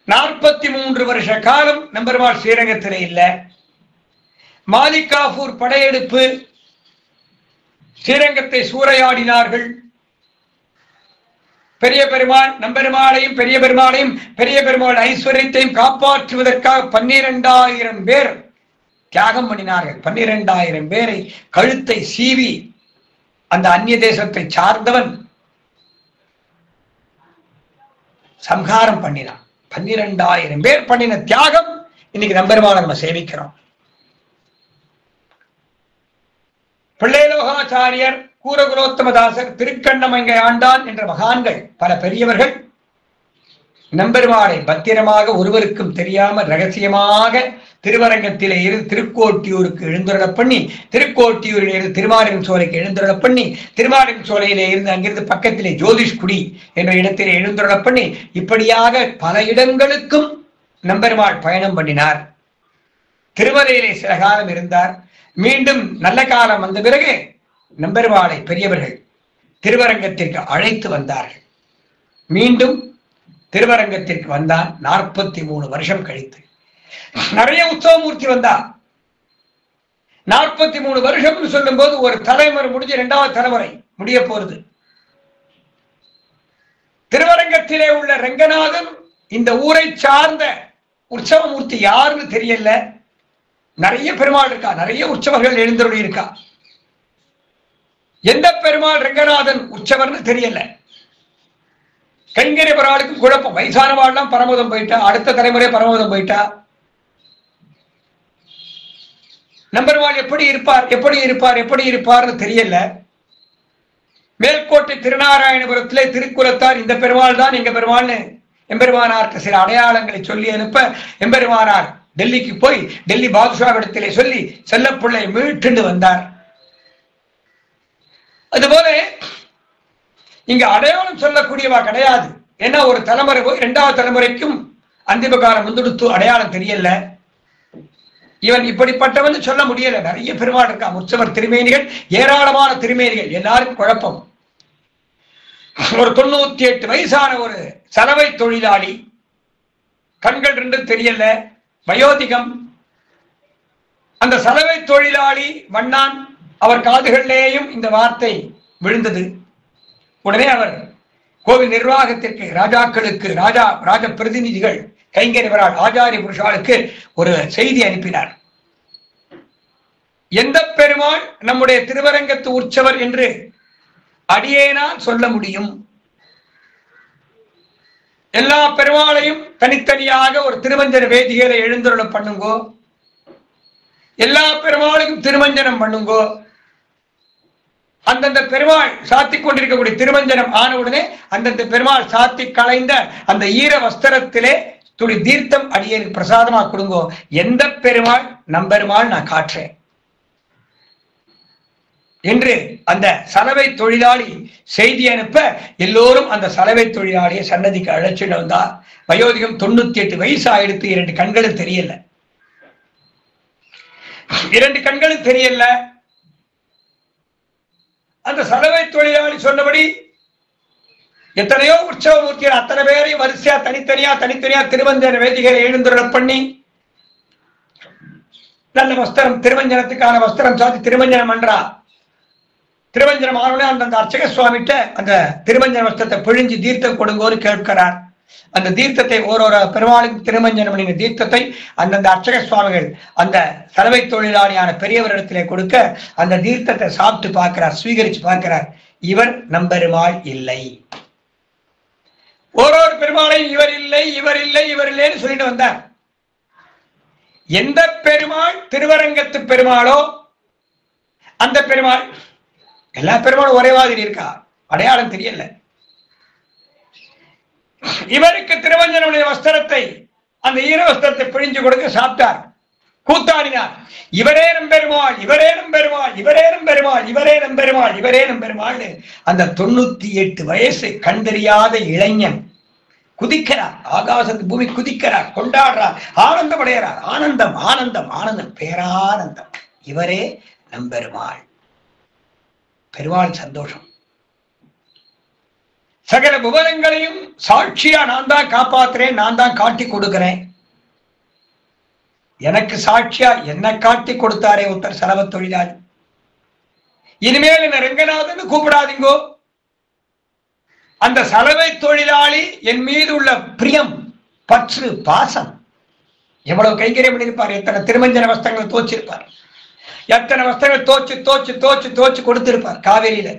Speaker 1: 43 வருஷ காலம் நம்பெருமாள் ஸ்ரீரங்கத்திலே இல்ல. மாலிகாபூர் படையெடுப்பு, ஸ்ரீரங்கத்தை சூறையாடினார்கள். பெரிய பெருமாள் நம்பெருமாளையும் பெரிய பெருமாளையும் பெரிய பெருமாள் ஐஸ்வர்யத்தையும் காப்பாற்றுவதற்காக 12,000 பேர் தியாகம் பண்ணினார்கள். 12,000 பேரை கழுத்தை சீவி அந்த அந்நிய தேசத்தை சார்ந்தவன் சம்ஹாரம் பண்ணினான். 12,000 பேர் பண்ணின தியாகம் இன்னைக்கு நம்பெருமாளை நம்ம சேவிக்கிறோம். பிள்ளைலோகாச்சாரியர், கூரகுலோத்தமதாசர், திருக்கண்ணமங்கை ஆண்டான் என்ற மகான்கள் பல பெரியவர்கள் நம்பெருமாளை பத்திரமாக ஒருவருக்கும் தெரியாமல் ரகசியமாக திருவரங்கத்திலே இருந்து திருக்கோட்டியூருக்கு எழுந்துருளப் பண்ணி, திருக்கோட்டியூரில் இருந்து திருமாலின் சோலைக்கு எழுந்துருளப் பண்ணி, திருமாலின் சோலையிலே இருந்து அங்கிருந்து பக்கத்திலே ஜோதிஷ்குடி என்ற இடத்திலே எழுந்துருளப் பண்ணி, இப்படியாக பல இடங்களுக்கும் நம்பெருமாள் பயணம் பண்ணினார். திருமலையிலே சில காலம் இருந்தார். மீண்டும் நல்ல காலம் வந்த பிறகு நம்பெருமாளை பெரியவர்கள் திருவரங்கத்திற்கு அழைத்து வந்தார்கள். மீண்டும் திருவரங்கத்திற்கு வந்தார். 43 வருஷம் கழித்து நிறைய உற்சவமூர்த்தி வந்தார். 43 வருஷம் சொல்லும் போது ஒரு தலைமுறை முடிஞ்சு 2வது தலைமுறை முடிய போறது. திருவரங்கத்திலே உள்ள ரங்கநாதன் இந்த ஊரை சார்ந்த உற்சவமூர்த்தி யாருன்னு தெரியல. நிறைய பெருமாள் இருக்கா, நிறைய உற்சவர்கள் எழுந்தருளி இருக்கா. எந்த பெருமாள் ரங்கநாதன் உற்சவர்னு தெரியல. கைங்கரிய பெருமாளுக்கும் குழப்பம். வயசானவாள்லாம் பரமோதம் போயிட்டா, அடுத்த தலைமுறை பரமோதம் போயிட்டா. நம்பெருமாள் எப்படி இருப்பார் எப்படி இருப்பார் எப்படி இருப்பார்னு தெரியல. மேல்கோட்டை திருநாராயணபுரத்திலே திருக்குலத்தார் இந்த பெருமாள் தான் எங்க பெருமாள்னு எம்பெருமானாருக்கு சில அடையாளங்களை சொல்லி அனுப்ப எம்பெருமானார் டெல்லிக்கு போய் டெல்லி பாதுஷாவிடத்திலே சொல்லி செல்லப்பிள்ளை மீட்டு வந்தார். அதுபோல இங்க அடையாளம் சொல்லக்கூடியவா கிடையாது. ஏன்னா ஒரு தலைமுறை போய் 2வது தலைமுறைக்கும் அந்திம காலம் வந்துடுத்து அடையாளம் தெரியல. இவன் இப்படிப்பட்டவன் சொல்ல முடியல. நிறைய பெருமாள் இருக்கா, உற்சவர் திருமேனிகள், ஏராளமான திருமேனிகள், எல்லாருக்கும் குழப்பம். ஒரு 98 வயசான ஒரு சலவை தொழிலாளி, கண்கள் 2 தெரியல, வயோதிகம். அந்த சலவை தொழிலாளி வண்ணான், அவர் காதுகளிலேயும் இந்த வார்த்தை விழுந்தது. உடனே அவர் கோவில் நிர்வாகத்திற்கு, ராஜாக்களுக்கு, ராஜ பிரதிநிதிகள், கைங்கரிவரால் ஆச்சாரிய புருஷாளுக்கு ஒரு செய்தி அனுப்பினார். எந்த பெருமாள் நம்முடைய திருவரங்கத்து உற்சவர் என்று அடியேனால் சொல்ல முடியும்? எல்லா பெருமாளையும் தனித்தனியாக ஒரு திருமஞ்சன வேதிகளை எழுந்தருள பண்ணுங்கோ, எல்லா பெருமாளுக்கும் திருமஞ்சனம் பண்ணுங்கோ. அந்தந்த பெருமாள் சாத்தி கொண்டிருக்கக்கூடிய திருமஞ்சனம் ஆனவுடனே அந்தந்த பெருமாள் சாத்தி களைந்த அந்த ஈர வஸ்திரத்திலே துளி தீர்த்தம் அடியேனுக்கு பிரசாதமா கொடுங்கோ. எந்த பெருமாள் நம்பெருமாள் நான் காட்டுறேன் என்று அந்த சலவை தொழிலாளி செய்தி அனுப்ப எல்லோரும் அந்த சலவை தொழிலாளியை சன்னதிக்கு அழைச்சிட்டு வந்தார். வயோதிகம் 98 வயசு ஆயிடுத்து. 2 கண்களும் தெரியல, 2 கண்களும் தெரியல. அந்த சலவை தொழிலாளி சொன்னபடி எத்தனையோ உற்சவ மூர்த்திகள் அத்தனை பேரையும் வரிசையா தனித்தனியா திருமஞ்சன வேதிகளை எழுந்துள்ள பண்ணி நல்ல வஸ்திரம், திருமஞ்சனத்துக்கான வஸ்திரம் சாத்தி திருமஞ்சனம் பண்றா. திருமஞ்சனம் ஆனோடனே அந்த அர்ச்சக சுவாமிகிட்ட அந்த திருமஞ்சன வஸ்திரத்தை பிழிஞ்சு தீர்த்தம் கொடுங்கோன்னு கேட்கிறார். அந்த தீர்த்தத்தை ஒரு பெருமாளுக்கு திருமஞ்சனம் பண்ணின தீர்த்தத்தை அந்தந்த அர்ச்சக சுவாமிகள் அந்த சலவை தொழிலாளியான பெரியவரிடத்திலே கொடுக்க அந்த தீர்த்தத்தை சாப்பிட்டு பார்க்கிறார், ஸ்வீகரிச்சு பார்க்கிறார். இவர் நம்பெருமாள் இல்லை. ஒரு பெருமாளையும் இவர் இல்லை இவர் இல்லை இவர் இல்லைன்னு சொல்லிட்டு வந்தார். எந்த பெருமாள் திருவரங்கத்து பெருமாளோ அந்த பெருமாள், எல்லா பெருமாளும் ஒரே மாதிரி இருக்கா, அடையாளம் தெரியல. இவருக்கு திருவஞ்சனுடைய வஸ்திரத்தை, அந்த ஈர வஸ்திரத்தை பிழிஞ்சு கொடுக்க சாப்பிட்டார், கூத்தாடினார். இவரே நம்பெருமாள், இவரே நம்பெருமாள், இவரே நம்பெருமாள், இவரே நம்பெருமாள், இவரே நம்பெருமாள். அந்த 98 வயசு கண்டறியாத இளைஞன் குதிக்கிறார், ஆகாசத்து பூமி குதிக்கிறார், கொண்டாடுறார், ஆனந்தம் அடைகிறார். ஆனந்தம் ஆனந்தம் ஆனந்தம், பேரானந்தம். இவரே நம்பெருமாள். பெருமாள் சந்தோஷம். சகல புவனங்களையும் சாட்சியா நான் தான் காப்பாத்துறேன், நான் தான் காட்டி கொடுக்கிறேன். எனக்கு சாட்சியா என்ன காட்டி கொடுத்தாரே ஒருத்தர் சலவ தொழிலாளி. இனிமேல் என்ன ரங்கநாதன் கூப்பிடாதீங்கோ. அந்த சலவை தொழிலாளி என் மீது உள்ள பிரியம், பற்று, பாசம் எவ்வளவு கைங்கரியம் பண்ணியிருப்பார். எத்தனை திருமஞ்சன வஸ்திரங்களை தோச்சிருப்பார், எத்தனை வஸ்திரங்கள் தோச்சு தோச்சு தோச்சு தோச்சு கொடுத்திருப்பார் காவேரியில.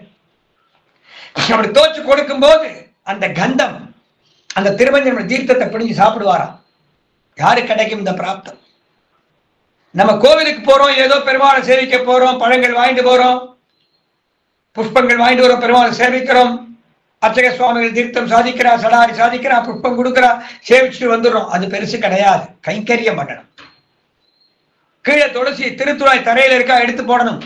Speaker 1: அப்படி தோச்சு கொடுக்கும் போது அந்த கந்தம், அந்த திருமஞ்சன தீர்த்தத்தை பிடிஞ்சு சாப்பிடுவாராம். யாரு கிடைக்கும் இந்த பிராப்தம்? நம்ம கோவிலுக்கு போறோம், ஏதோ பெருமாளை சேவிக்க போறோம், பழங்கள் வாங்கிட்டு போறோம், புஷ்பங்கள் வாங்கிட்டு வரோம், பெருமாளை சேவிக்கிறோம். அர்ச்சக சுவாமிகள் தீர்த்தம் சாதிக்கிறா, சடாரி சாதிக்கிறா, புஷ்பம் கொடுக்கிறா, சேவிச்சுட்டு வந்துடுறோம். அது பெருசு கிடையாது. கைங்கரியம் பண்ணணும். கீழே துளசி திருத்துழாய் தரையில இருக்கா எடுத்து போடணும்,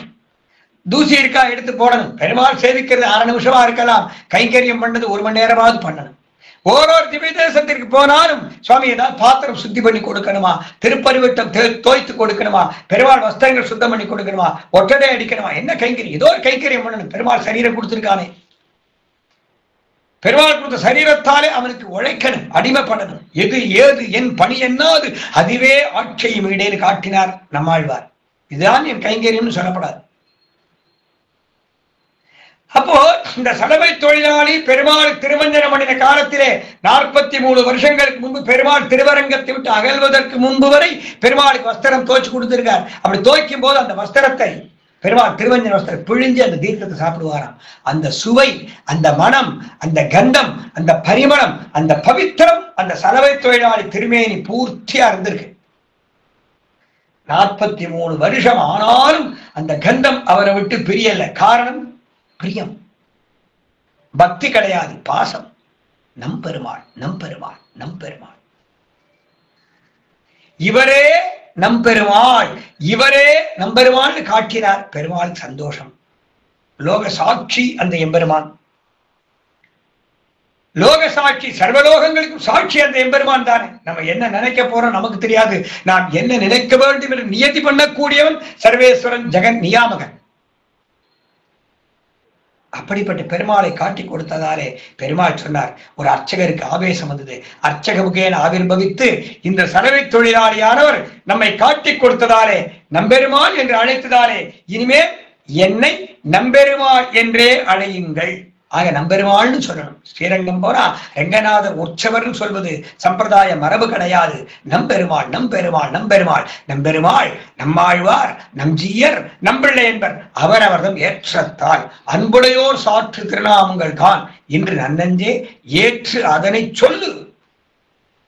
Speaker 1: தூசி இருக்கா எடுத்து போடணும். பெருமாள் சேவிக்கிறது 1/2 நிமிஷமா இருக்கலாம், கைங்கரியம் பண்ணது 1 மணி நேரமாவது பண்ணணும். ஒரு திவ்ய தேசத்திற்கு போனாலும் சுவாமி ஏதாவது பாத்திரம் சுத்தி பண்ணி கொடுக்கணுமா, திருப்பரிவட்டம் தோய்த்து கொடுக்கணுமா, பெருமாள் வஸ்திரங்கள் சுத்தம் பண்ணி கொடுக்கணுமா, ஒட்டடை அடிக்கணுமா, என்ன கைங்கரியம்? ஏதோ ஒரு கைங்கரியம் பண்ணணும். பெருமாள் சரீரம் கொடுத்திருக்கானே, பெருமாள் கொடுத்த சரீரத்தாலே அவனுக்கு உழைக்கணும், அடிமைப்படணும். எது ஏது என் பணி என்னாது அதுவே ஆட்சியும் இடேன்னு காட்டினார் நம்மாழ்வார். இதுதான் என் கைங்கரியம்னு சொல்லப்படாது. அப்போ இந்த சலவை தொழிலாளி பெருமாள் திருமஞ்சனம் பண்ணின காலத்திலே 43 வருஷங்களுக்கு முன்பு பெருமாள் திருவரங்கத்தை விட்டு அகழ்வதற்கு முன்பு வரை பெருமாளுக்கு வஸ்திரம் தோய்ச்சி கொடுத்திருக்கார். அப்படி தோய்க்கும் போது அந்த வஸ்திரத்தை பெருமாள் திருமஞ்சன வஸ்திரம் பிழிஞ்சு அந்த தீர்த்தத்தை சாப்பிடுவாராம். அந்த சுவை, அந்த மனம், அந்த கந்தம், அந்த பரிமளம், அந்த பவித்திரம் அந்த சலவை தொழிலாளி திருமேனி பூர்த்தியா இருந்திருக்கு. 43 வருஷம் ஆனாலும் அந்த கந்தம் அவரை விட்டு பிரியல. காரணம் பிரியம், பக்தி கிடையாது, பாசம். நம் பெருமாள், நம் பெருமாள், நம் பெருமாள், இவரே நம் பெருமாள், இவரே நம் பெருமாள் காட்டினார். பெருமாள் சந்தோஷம். லோக சாட்சி அந்த எம்பெருமான், லோக சாட்சி, சர்வலோகங்களுக்கும் சாட்சி அந்த எம்பெருமான் தானே. நம்ம என்ன நினைக்க போறோம் நமக்கு தெரியாது. நாம் என்ன நினைக்க வேண்டும் என்று நியதி பண்ணக்கூடியவன் சர்வேஸ்வரன், ஜெகன் நியாமகன். அப்படிப்பட்ட பெருமாளை காட்டி கொடுத்ததாலே பெருமாள் சொன்னார், ஒரு அர்ச்சகருக்கு ஆவேசம் வந்தது. அர்ச்சகமுகேன ஆவிர்பவித்து இந்த சலவை தொழிலாளியானவர் நம்மை காட்டி கொடுத்ததாலே நம்பெருமாள் என்று அழைத்ததாலே இனிமேல் என்னை நம்பெருமாள் என்றே அழையுங்கள். ஆக நம்பெருமாள்னு சொல்லணும். ஸ்ரீரங்கம் போனா ரங்கநாதர் உற்சவர்னு சொல்வது சம்பிரதாய மரபு கிடையாது. நம்பெருமாள், நம்பெருமாள், நம்பெருமாள், நம்பெருமாள், நம்மாழ்வார், நம்ஜீயர், நம்பிள்ளை என்பர் அவரவர்தம் ஏற்றத்தால் அன்புடையோர் சாற்று திருநாமங்கள் தான் இன்று நன்னஞ்சே ஏற்று அதனை சொல்லு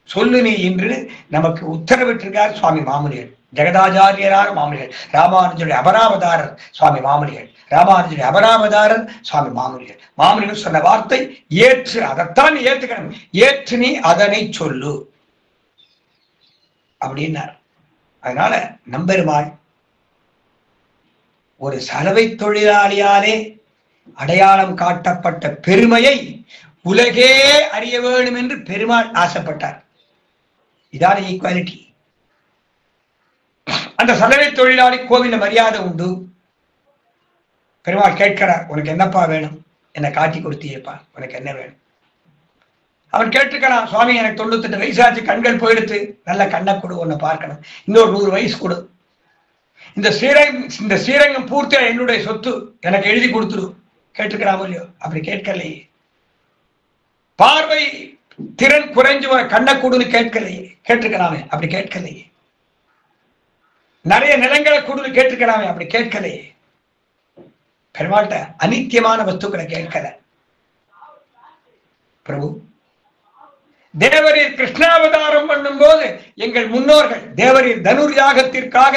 Speaker 1: சொல்லு நீ என்று நமக்கு உத்தரவிட்டிருக்கார் சுவாமி மாமுனிகள். ஜெகதாச்சாரியரார் மாமுனிகள், ராமானுஜருடைய அபராவதாரர் சுவாமி மாமுனிகள், ராமானுஜருடைய அபராவதாரர் சுவாமி மாமுனிகள். மாமுனிகள் சொன்ன வார்த்தை ஏற்று, அதைத்தான் ஏற்றுக்கணும். ஏற்று நீ அதனை சொல்லு அப்படின்னார். அதனால நம்பெருமாள் ஒரு சலவை தொழிலாளியாலே அடையாளம் காட்டப்பட்ட பெருமையை உலகே அறிய வேண்டும் என்று பெருமாள் ஆசைப்பட்டார். இதான ஈக்குவாலிட்டி. அந்த சலவை தொழிலாளி கோவில மரியாதை உண்டு. பெருமாள் கேட்கிறார், உனக்கு என்னப்பா வேணும்? என்னை காட்டி கொடுத்தியப்பா, உனக்கு என்ன வேணும்? அவன் கேட்டுக்கலாம், சுவாமி எனக்கு 98 வயசாச்சு, கண்கள் போயிடுத்து, நல்ல கண்ணை கொடு, உன்னை பார்க்கணும், இன்னொரு 100 வயசு கொடு, இந்த ஸ்ரீரங்கம் பூர்த்தியா என்னுடைய சொத்து, எனக்கு எழுதி கொடுத்துடு. கேட்டுக்கிறாமோ இல்லையோ? அப்படி கேட்கலையே. பார்வை திறன் குறைஞ்சு கண்ணை கொடுன்னு கேட்கலையே. கேட்டுக்கலாமே, அப்படி கேட்கலையே. நிறைய நிலங்களை கொடுன்னு கேட்டுக்கலாமே, அப்படி கேட்கலையே. பெருமாள்கிட்ட அனித்தியமான வஸ்துக்களை கேட்கல. பிரபு தேவரீர் கிருஷ்ணாவதாரம் பண்ணும் போது எங்கள் முன்னோர்கள் தேவரீர் தனுர் யாகத்திற்காக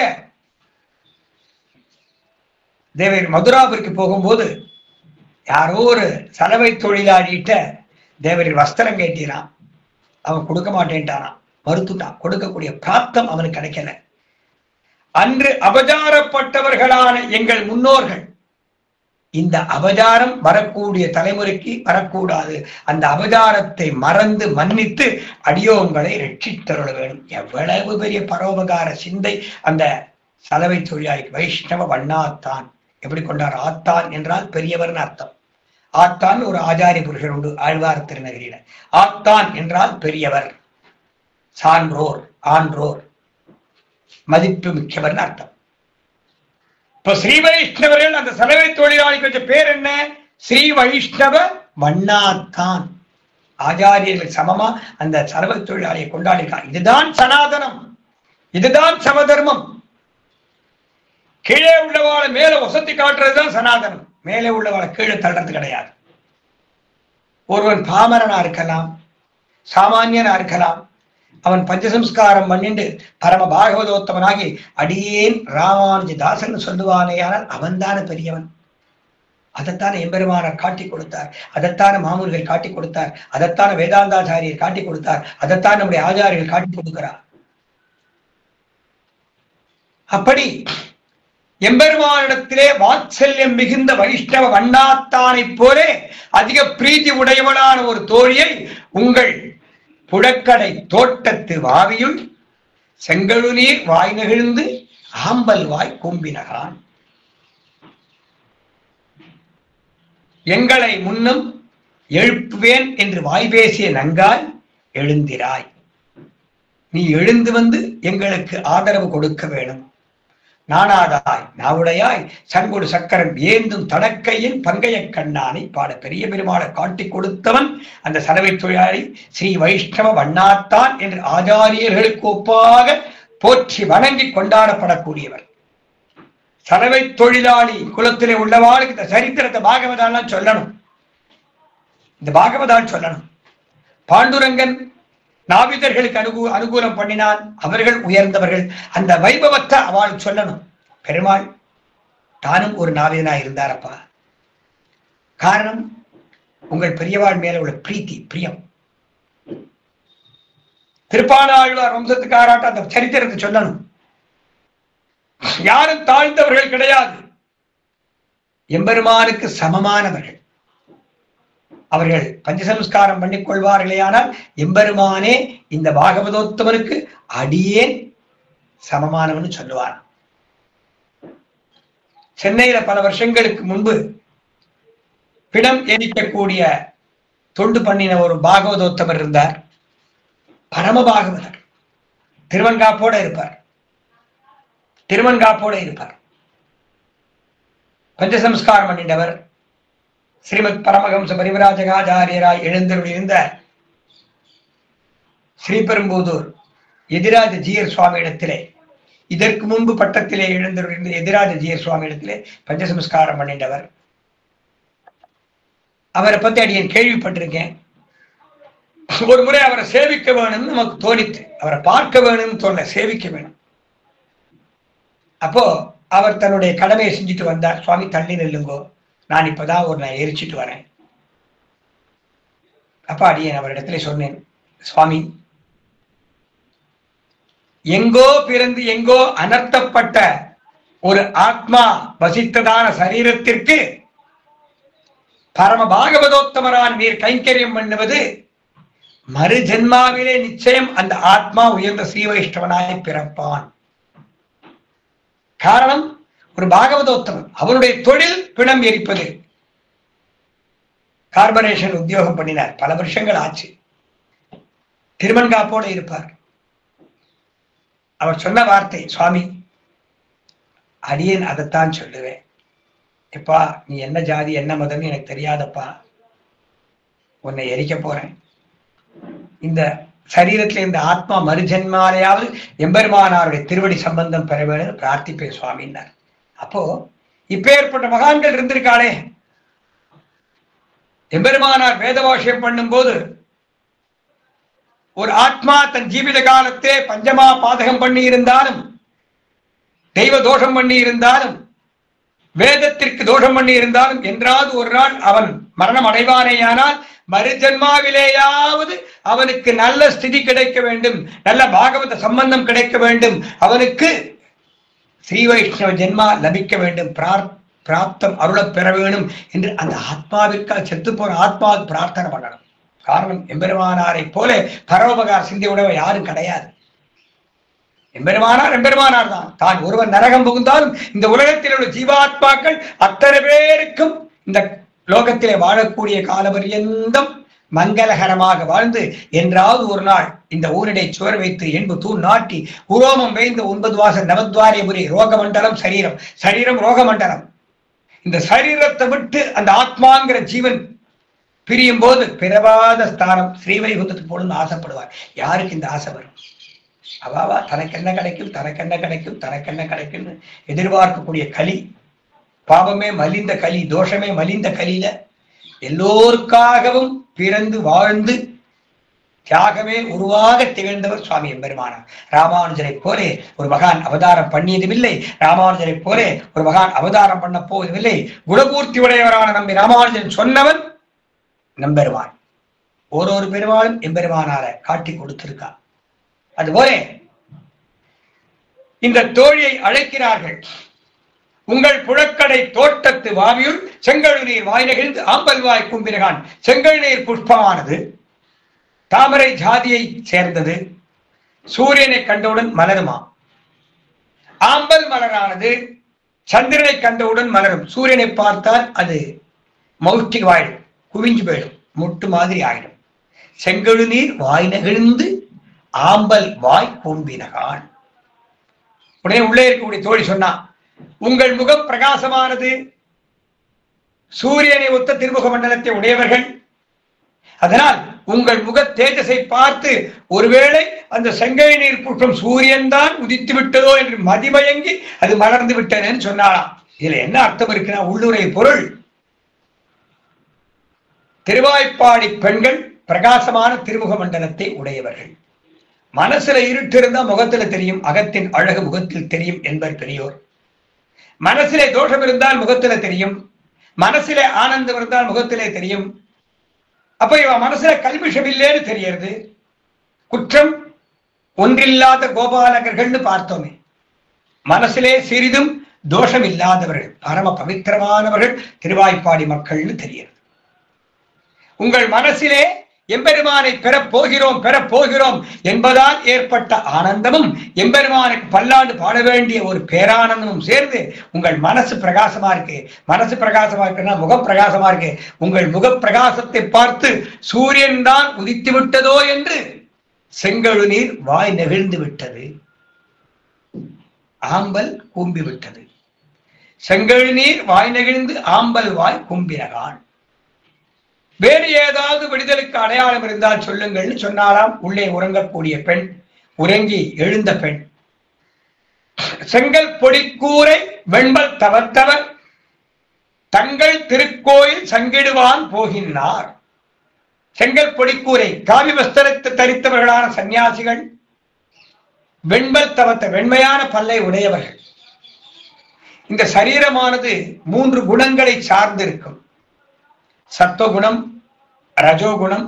Speaker 1: தேவரீர் மதுராவிற்கு போகும்போது யாரோ ஒரு சலவை தொழிலாளிகிட்ட தேவரீர் வஸ்திரம் கேட்டினான். அவன் கொடுக்க மாட்டேன்ட்டானான், மறுத்துட்டான். கொடுக்கக்கூடிய பிராப்தம் அவனுக்கு கிடைக்கல. அன்று அபச்சாரப்பட்டவர்களான எங்கள் முன்னோர்கள் இந்த அபச்சாரம் வரக்கூடிய தலைமுறைக்கு வரக்கூடாது, அந்த அபச்சாரத்தை மறந்து மன்னித்து அடியோங்களை ரட்சித்தருள வேண்டும். எவ்வளவு பெரிய பரோபகார சிந்தை அந்த சலவை தொழிலாளிக்கு. வைஷ்ணவ வண்ணாத்தான் எப்படி கொண்டார்? ஆத்தான் என்றால் பெரியவர்னு அர்த்தம். ஆத்தான் ஒரு ஆச்சாரிய புருஷர் உண்டு ஆழ்வார் திருநகரியில. ஆத்தான் என்றால் பெரியவர், சான்றோர், ஆன்றோர், மதிப்பு மிக்கவர்னு அர்த்தம். இப்ப ஸ்ரீ வைஷ்ணவர்கள் அந்த சலவை தொழிலாளிக்கு வச்ச பேர் என்ன? ஸ்ரீ வைஷ்ணவ வண்ணாத்தான். ஆச்சாரியர்கள் சமமா அந்த சலவை தொழிலாளியை கொண்டாடினார். இதுதான் சனாதனம், இதுதான் சமதர்மம். கீழே உள்ளவாளை மேல வசதி காட்டுறதுதான் சனாதனம். மேலே உள்ளவாளை கீழே தள்ளுறது கிடையாது. ஒருவன் பாமரனா இருக்கலாம், சாமானியனா இருக்கலாம். அவன் பஞ்சசம்ஸ்காரம் பண்ணிண்டு பரம பாகவதோத்தமனாகி அடியேன் ராமானுஜ தாசன் சொல்லுவானேயானால் அவன்தான பெரியவன். அதைத்தான எம்பெருமானார் காட்டி கொடுத்தார், அதைத்தான மாமூல்கள் காட்டி கொடுத்தார், அதைத்தான வேதாந்தாச்சாரியர் காட்டி கொடுத்தார், அதைத்தான் நம்முடைய ஆச்சாரியர்கள் காட்டி கொடுக்கிறார். அப்படி எம்பெருமானிடத்திலே வாத்சல்யம் மிகுந்த வைஷ்ணவ வண்ணாத்தானை போலே அதிக பிரீதி உடையவளான ஒரு தோழியை உங்கள் புழக்கடை தோட்டத்து வாவியுள் செங்கழுநீர் வாய் நெகிழ்ந்து ஆம்பல் வாய் கூம்பினகான். எங்களை முன்னும் எழுப்புவேன் என்று வாய் பேசிய நங்காய் எழுந்திராய். நீ எழுந்து வந்து எங்களுக்கு ஆதரவு கொடுக்க வேணும். நானாதாய் நாவுடையாய் சங்கொடு சக்கரம் ஏந்தும் தடக்கையின் பங்கைய கண்ணானை பாட பெரிய பெருமாளை காட்டி கொடுத்தவன் அந்த சலவை தொழிலாளி ஸ்ரீ வைஷ்ணவ வண்ணாத்தான் என்று ஆச்சாரியர்களுக்கு ஒப்பாக போற்றி வணங்கி கொண்டாடப்படக்கூடியவர். சலவை தொழிலாளி குலத்திலே உள்ளவாளுக்கு இந்த சரித்திரத்தை பாகவதால் சொல்லணும். இந்த பாகவதால் சொல்லணும். பாண்டுரங்கன் நாவிதர்களுக்கு அனுகூலம் பண்ணினான், அவர்கள் உயர்ந்தவர்கள். அந்த வைபவத்தை அவள் சொல்லணும். பெருமாள் தானும் ஒரு நாவிதனா இருந்தாரப்பா. காரணம் உங்கள் பெரியவாள் மேல உள்ள பிரீத்தி, பிரியம். திருப்பாணாழ்வார் வம்சத்துக்காராட்ட அந்த சரித்திரத்தை சொல்லணும். யாரும் தாழ்ந்தவர்கள் கிடையாது, எம்பெருமானுக்கு சமமானவர்கள். அவர்கள் பஞ்சசம்ஸ்காரம் பண்ணிக் கொள்வார்களேயானால் எம்பெருமானே இந்த பாகவதோத்தமனுக்கு அடியேன் சமமானவன் சொல்லுவார். சென்னையில பல வருஷங்களுக்கு முன்பு பிணம் எரிக்கக்கூடிய தொண்டு பண்ணின ஒரு பாகவதோத்தமர் இருந்தார். பரம பாகவதர். திருவன்காப்போட இருப்பார். பஞ்சசம்ஸ்காரம் பண்ணிட்டவர். ஸ்ரீமத் பரமஹம்ச பரிவிராஜகாச்சாரியராய் எழுந்தருளியிருந்த ஸ்ரீபெரும்புதூர் எதிராஜ ஜீயர் சுவாமி இடத்திலே, இதற்கு முன்பு பட்டத்திலே எழுந்தருளியிருந்த எதிராஜ ஜீயர் சுவாமி இடத்திலே பஞ்சசம்ஸ்காரம் பண்ணிட்டவர். அவரை பத்தி அடியேன் கேள்விப்பட்டிருக்கேன். ஒரு முறை அவரை சேவிக்க வேணும்னு நமக்கு தோணித்து. அவரை பார்க்க வேணும்னு தோணல, சேவிக்க வேணும். அப்போ அவர் தன்னுடைய கடமையை செஞ்சுட்டு வந்தார். சுவாமி தள்ளி நில்லுங்கோ, நான் இப்பதான் நான் எரிச்சிட்டு வரேன். அப்ப அடியேன் அவரிடத்துல சொன்னேன், சுவாமி, எங்கோ பிறந்து எங்கோ அனர்த்தப்பட்ட ஒரு ஆத்மா வசித்ததான சரீரத்திற்கு பரம பாகவதோத்தமரான் நீர் கைங்கரியம் பண்ணுவது மறு ஜென்மாவிலே நிச்சயம் அந்த ஆத்மா உயர்ந்த ஸ்ரீ வைஷ்ணவனாய் பிறப்பான். காரணம், ஒரு பாகவதோத்தமன், அவனுடைய தொழில் பிணம் எரிப்பது. கார்பரேஷன் உத்தியோகம் பண்ணினார், பல வருஷங்கள் ஆச்சு. திருமன்காப்போடு இருப்பார். அவர் சொன்ன வார்த்தை, சுவாமி அடியேன் அதைத்தான் சொல்லுவேன். எப்பா, நீ என்ன ஜாதி என்ன மதம் எனக்கு தெரியாதப்பா, உன்னை எரிக்க போறேன். இந்த சரீரத்தில் இந்த ஆத்மா மறுஜன்மாலையாவது எம்பெருமானாருடைய திருவடி சம்பந்தம் பெற வேண்டும் பிரார்த்திப்பே சுவாமின்னார். அப்போ இப்பேற்பட்ட மகான்கள் இருந்திருக்காளே. எம்பெருமானார் வேத பாஷ்யம் பண்ணும் போது ஒரு ஆத்மா தன் ஜீவித காலத்தே பஞ்சமா பாதகம் பண்ணி இருந்தாலும், தெய்வ தோஷம் பண்ணி இருந்தாலும், வேதத்திற்கு தோஷம் பண்ணி இருந்தாலும், என்றாவது ஒரு நாள் அவன் மரணம் அடைவானேயானால் மறுஜன்மாவிலேயாவது அவனுக்கு நல்ல ஸ்திதி கிடைக்க வேண்டும், நல்ல பாகவத சம்பந்தம் கிடைக்க வேண்டும், அவனுக்கு ஸ்ரீ வைஷ்ணவ ஜென்மா லபிக்க வேண்டும், பிராப்தம் அருளப் பெற வேண்டும் என்று அந்த ஆத்மாவிற்காக செத்து போன ஆத்மாவுக்கு பிரார்த்தனை பண்ணணும். காரணம், எம்பெருமானாரை போல பரோபகார சிந்தையுடைய யாரும் கிடையாது. எம்பெருமானார் தான். தான் ஒருவன் நரகம் புகுந்தாலும் இந்த உலகத்தில் உள்ள ஜீவாத்மாக்கள் அத்தனை பேருக்கும் இந்த லோகத்திலே வாழக்கூடிய காலபரியந்தம் மங்களகரமாக வாழ்ந்து என்றாவது ஒரு நாள் இந்த ஊரிடை சுவர் வைத்து என்பு தூண் நாட்டி உரோமம் வைந்த 9 வாசல் நவத்வாரியபுரி ரோகமண்டலம் சரீரம், சரீரம் ரோகமண்டலம். இந்த சரீரத்தை விட்டு அந்த ஆத்மாங்கிற ஜீவன் பிரியும் போது பிறவாத ஸ்தானம் ஸ்ரீவைகுந்தத்துக்கு போகணும்னு ஆசைப்படுவார். யாருக்கு இந்த ஆசை வரும்? அவாவா தனக்கென்ன கிடைக்கும், தனக்கென்ன கிடைக்கும், தனக்கென்ன கிடைக்கும்னு எதிர்பார்க்கக்கூடிய கலி, பாவமே மலிந்த கலி, தோஷமே மலிந்த கலியில எல்லோருக்காகவும் பிறந்து வாழ்ந்து தியாகமே உருவாக திகழ்ந்தவர் சுவாமி எம்பெருமானார். ராமானுஜரை போலே ஒரு மகான் அவதாரம் பண்ணியதும் இல்லை, ராமானுஜரை போலே ஒரு மகான் அவதாரம் பண்ண போவதும் இல்லை. குணபூர்த்தி உடையவரான நம்பி ராமானுஜன் சொன்னவன் நம்பெருமான். ஒரு பெருமாளும் எம்பெருமானார காட்டி கொடுத்திருக்கா. அதுபோல இந்த தோழியை அழைக்கிறார்கள். உங்கள் புழக்கடை தோட்டத்து வாவியுள் செங்கழு நீர் வாய் நெகிழ்ந்து ஆம்பல்வாய் கும்பினகான். செங்கல் நீர் புஷ்பமானது, தாமரை ஜாதியை சேர்ந்தது, சூரியனை கண்டவுடன் மலருமா. ஆம்பல் மலரானது சந்திரனை கண்டவுடன் மலரும். சூரியனை பார்த்தால் அது மௌஷ்டிக் வாயிடும், குவிஞ்சு போயிடும், முட்டு மாதிரி ஆயிடும். செங்கழு நீர் வாய் நெகிழ்ந்து ஆம்பல் வாய் கூம்பினகான். உடனே உள்ளே இருக்கக்கூடிய தோழி சொன்னா, உங்கள் முகம் பிரகாசமானது, சூரியனை ஒத்த திருமுக மண்டலத்தை உடையவர்கள், அதனால் உங்கள் முக தேஜஸை பார்த்து ஒருவேளை அந்த செங்கை நீர் புஷ்பம் சூரியன் தான் உதித்து விட்டதோ என்று மதிமயங்கி அது மலர்ந்து விட்டதுன்னு சொன்னாராம். இதுல என்ன அர்த்தம் இருக்குன்னா, உள்ளுரை பொருள், திருவாய்ப்பாடி பெண்கள் பிரகாசமான திருமுக மண்டலத்தை உடையவர்கள். மனசுல இருட்டு இருந்தா முகத்துல தெரியும், அகத்தின் அழகு முகத்தில் தெரியும் என்பர் பெரியோர். மனசிலே தோஷம் இருந்தால் முகத்துல தெரியும், மனசிலே ஆனந்தம் இருந்தால் முகத்திலே தெரியும். அப்ப இவ மனசுல கல்விஷம் இல்லேன்னு தெரியறது. குற்றம் ஒன்றில்லாத கோபாலகர்கள்னு பார்த்தோமே, மனசிலே சிறிதும் தோஷம் இல்லாதவர்கள், பரம பவித்திரமானவர்கள் திருவாய்ப்பாடி மக்கள்னு தெரிகிறது. உங்கள் மனசிலே எம்பெருமானை பெறப்போகிறோம் என்பதால் ஏற்பட்ட ஆனந்தமும் எம்பெருமானுக்கு பல்லாண்டு பாட வேண்டிய ஒரு பேரானந்தமும் சேர்ந்து உங்கள் மனசு பிரகாசமா இருக்கு. மனசு பிரகாசமா இருக்குன்னா முகம் பிரகாசமா இருக்கு. உங்கள் முக பிரகாசத்தை பார்த்து சூரியன் தான் உதித்து விட்டதோ என்று செங்கழு நீர் வாய் நெகிழ்ந்து விட்டது, ஆம்பல் கூம்பி விட்டது. செங்கழு நீர் வாய் நெகிழ்ந்து ஆம்பல் வாய் கூம்பினகான். வேறு ஏதாவது விடுதலுக்கு அடையாளம் இருந்தால் சொல்லுங்கள்னு சொன்னாராம் உள்ளே உறங்கக்கூடிய பெண், உறங்கி எழுந்த பெண். செங்கல் பொடிக்கூரை வெண்பல் தவத்தவர் தங்கள் திருக்கோயில் சங்கிடுவான் போகின்றார். செங்கல் பொடிக்கூரை காவி வஸ்திரத்தை தரித்தவர்களான சன்னியாசிகள், வெண்பல் தவத்த வெண்மையான பல்லை உடையவர்கள். இந்த சரீரமானது 3 குணங்களை சார்ந்திருக்கும். சத்துவகுணம், ரஜோகுணம்,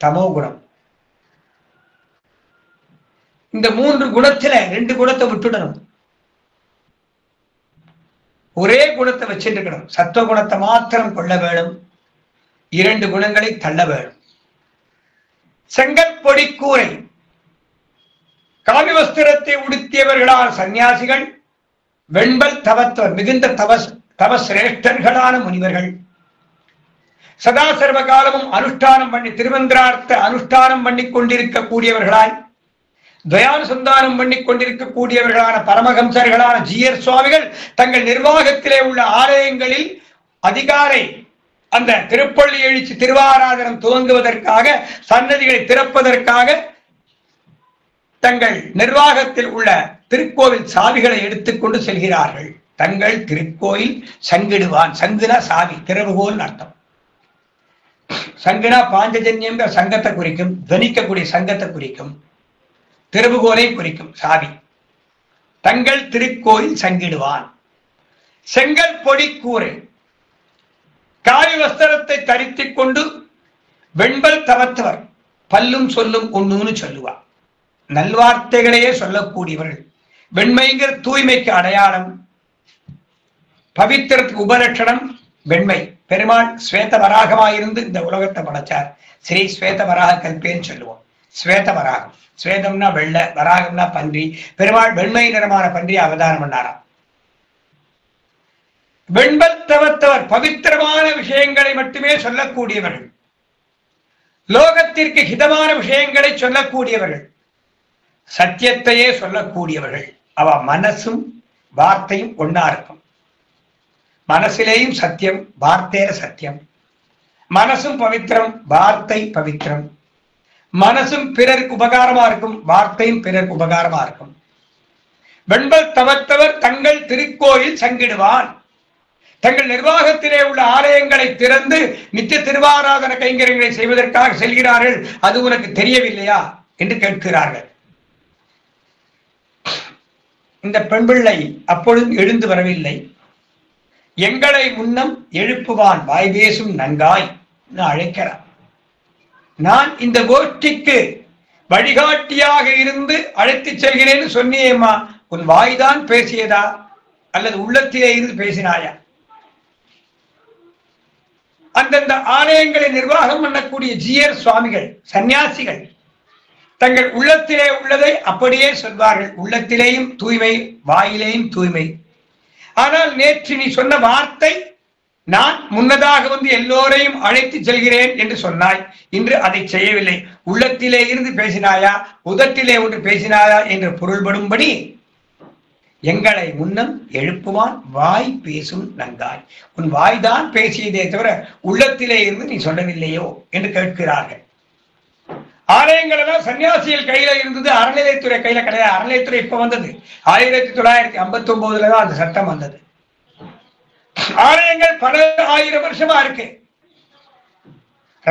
Speaker 1: தமோகுணம். இந்த 3 குணத்துல 2 குணத்தை விட்டுடணும், ஒரே குணத்தை வச்சிருக்கணும். சத்துவகுணத்தை மாத்திரம் கொள்ள வேணும், 2 குணங்களை தள்ள வேணும். செங்கல் பொடிக்கூரை காவி வஸ்திரத்தை உடுத்தியவர்களான சன்னியாசிகள், வெண்பல் தவத்தவர் மிகுந்த தவசிரேஷ்டர்களான முனிவர்கள், சதா சர்வ காலமும் அனுஷ்டானம் பண்ணி திருமந்திரார்த்த அனுஷ்டானம் பண்ணி கொண்டிருக்கக்கூடியவர்களாய், துவயானுசந்தானம் பண்ணி கொண்டிருக்கக்கூடியவர்களான பரமஹம்சர்களான ஜீயர் சுவாமிகள் தங்கள் நிர்வாகத்திலே உள்ள ஆலயங்களில் அதிகாரை அந்த திருப்பள்ளி எழுச்சி திருவாராதனம் துவங்குவதற்காக, சன்னதிகளை திறப்பதற்காக தங்கள் நிர்வாகத்தில் உள்ள திருக்கோவில் சாவிகளை எடுத்துக்கொண்டு செல்கிறார்கள். தங்கள் திருக்கோயில் சங்கிடுவான். சங்குனா சாவி, திறவுகோல் அர்த்தம். சங்குனா பாஞ்சஜன்யம் சங்கத்தை குறிக்கும், துவனிக்கக்கூடிய சங்கத்தை குறிக்கும், திறவுகோலை குறிக்கும் சாவி. தங்கள் திருக்கோயில் சங்கிடுவான். செங்கல் பொடி கூரை காவி வஸ்திரத்தை தரித்துக் கொண்டு வெண்பல் தவத்தவர், பல்லும் சொல்லும் ஒண்ணுன்னு சொல்லுவார். நல்வார்த்தைகளையே சொல்லக்கூடியவர்கள். வெண்மைங்கிற தூய்மைக்கு அடையாளம், பவித்திரத்துக்கு உபலட்சணம் வெண்மை. பெருமாள் ஸ்வேத வராகமாயிருந்து இந்த உலகத்தை படைச்சார். ஸ்ரீ ஸ்வேத வராக கல்பேன்னு சொல்லுவோம். ஸ்வேத வராகம், ஸ்வேதம்னா வெள்ளை, வராகம்னா பன்றி. பெருமாள் வெண்மை நிறமான பன்றி அவதாரம் பண்ணாராம். வெண்பல் தவத்தவர் பவித்திரமான விஷயங்களை மட்டுமே சொல்லக்கூடியவர்கள், லோகத்திற்கு ஹிதமான விஷயங்களை சொல்லக்கூடியவர்கள், சத்தியத்தையே சொல்லக்கூடியவர்கள். அவ மனசும் வார்த்தையும் ஒன்னா இருக்கும். மனசிலேயும் சத்தியம், வார்த்தையில சத்தியம். மனசும் பவித்திரம், வார்த்தை பவித்திரம். மனசும் பிறருக்கு உபகாரமா இருக்கும், வார்த்தையும் பிறருக்கு உபகாரமா இருக்கும். வெண்பல் தவத்தவர் தங்கள் திருக்கோயில் சங்கிடுவான். தங்கள் நிர்வாகத்திலே உள்ள ஆலயங்களை திறந்து நித்திய திருவாராதன கைங்கரியங்களை செய்வதற்காக செல்கிறார்கள். அது உனக்கு தெரியவில்லையா என்று கேட்கிறார்கள். இந்த பெண் பிள்ளை அப்பொழுது எழுந்து வரவில்லை. எங்களை முன்னம் எழுப்புவான் வாய் பேசும் நன்காய் அழைக்கிறார். நான் இந்த கோஷ்டிக்கு வழிகாட்டியாக இருந்து அழைத்து செல்கிறேன்னு சொன்னியேம்மா, உன் வாய்தான் பேசியதா அல்லது உள்ளத்திலே இருந்து பேசினாயா? அந்தந்த ஆலயங்களை நிர்வாகம் பண்ணக்கூடிய ஜீயர் சுவாமிகள், சன்னியாசிகள் தங்கள் உள்ளத்திலே உள்ளதை அப்படியே சொல்வார்கள். உள்ளத்திலேயும் தூய்மை, வாயிலேயும் தூய்மை. ஆனால் நேற்று நீ சொன்ன வார்த்தை, நான் முன்னதாக வந்து எல்லோரையும் அழைத்து செல்கிறேன் என்று சொன்னாய், இன்று அதை செய்யவில்லை. உள்ளத்திலே இருந்து பேசினாயா, உதட்டிலே ஒன்று பேசினாயா என்று பொருள்படும்படி எங்களை முன்னம் எழுப்புவான் வாய் பேசும் நன்காய். உன் வாய்தான் பேசியதே தவிர உள்ளத்திலே இருந்து நீ சொல்லவில்லையோ என்று கேட்கிறார்கள். ஆலயங்கள் எல்லாம் சன்னியாசிகள் கையில இருந்தது, அறநிலையத்துறை கையில கிடையாது. அறநிலையத்துறை இப்ப வந்தது, 1959 தான் அந்த சட்டம் வந்தது. ஆலயங்கள் பல ஆயிரம் வருஷமா இருக்கு.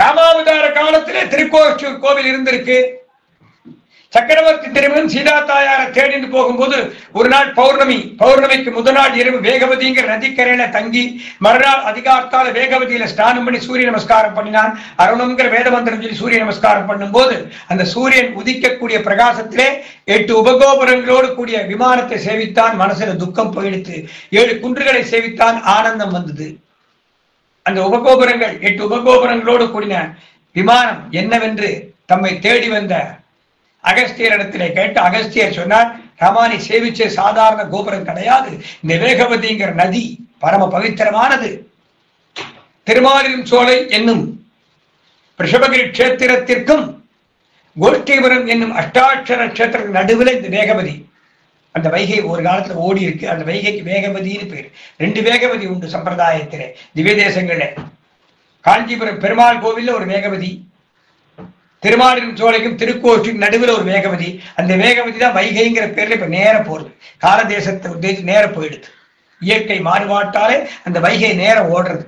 Speaker 1: ராமாவதார காலத்திலே திருக்கோஷ்டியூர் கோவில் இருந்திருக்கு. சக்கரவர்த்தி திருமணம் சீதா தாயாரை தேடிட்டு போகும்போது ஒரு நாள் பௌர்ணமிக்கு முதல் நாள் இரவு வேகவதிங்கிற நதிக்கரையில தங்கி மறுநாள் அதிகாரத்தால வேகவதியில ஸ்நானம் பண்ணி சூரிய நமஸ்காரம் பண்ணினான். அருணம்ங்கிற வேதமந்திரம் சொல்லி சூரிய நமஸ்காரம் பண்ணும் போது அந்த சூரியன் உதிக்கக்கூடிய பிரகாசத்திலே 8 உபகோபுரங்களோடு கூடிய விமானத்தை சேவித்தான். மனசுல துக்கம் போயிடுத்து. 7 குன்றுகளை சேவித்தான். ஆனந்தம் வந்தது. அந்த உபகோபுரங்கள் 8 உபகோபுரங்களோடு கூடின விமானம் என்னவென்று தம்மை தேடி வந்த அகஸ்தியரிடத்திலே கேட்டு அகஸ்தியர் சொன்னார், ராமானை சேவிச்ச சாதாரண கோபுரம் கிடையாது. இந்த வேகவதிங்கிற நதி பரம பவித்திரமானது. திருமாலிரும் சோலை என்னும் ரிஷபகிரி கஷேத்திரத்திற்கும் கோஷ்டிபுரம் என்னும் அஷ்டாட்சர நட்சத்திர நடுவில் இந்த வேகவதி, அந்த வைகை ஒரு காலத்துல ஓடி இருக்கு. அந்த வைகைக்கு வேகவதினு பேர். 2 வேகவதி உண்டு சம்பிரதாயத்திலே திவ்ய தேசங்களே. காஞ்சிபுரம் பெருமாள் கோவில்ல ஒரு வேகவதி, திருமாலிரும் சோலைக்கும் திருக்கோஷ்டிக்கும் நடுவில் ஒரு வேகவதி. அந்த வேகவதி தான் வைகைங்கிற பேர்ல இப்ப நேர போறது. காலதேசத்தை உத்தேசித்து நேர போயிடுது. இயற்கை மாறுபாட்டாலே அந்த வைகை நேர ஓடுறது.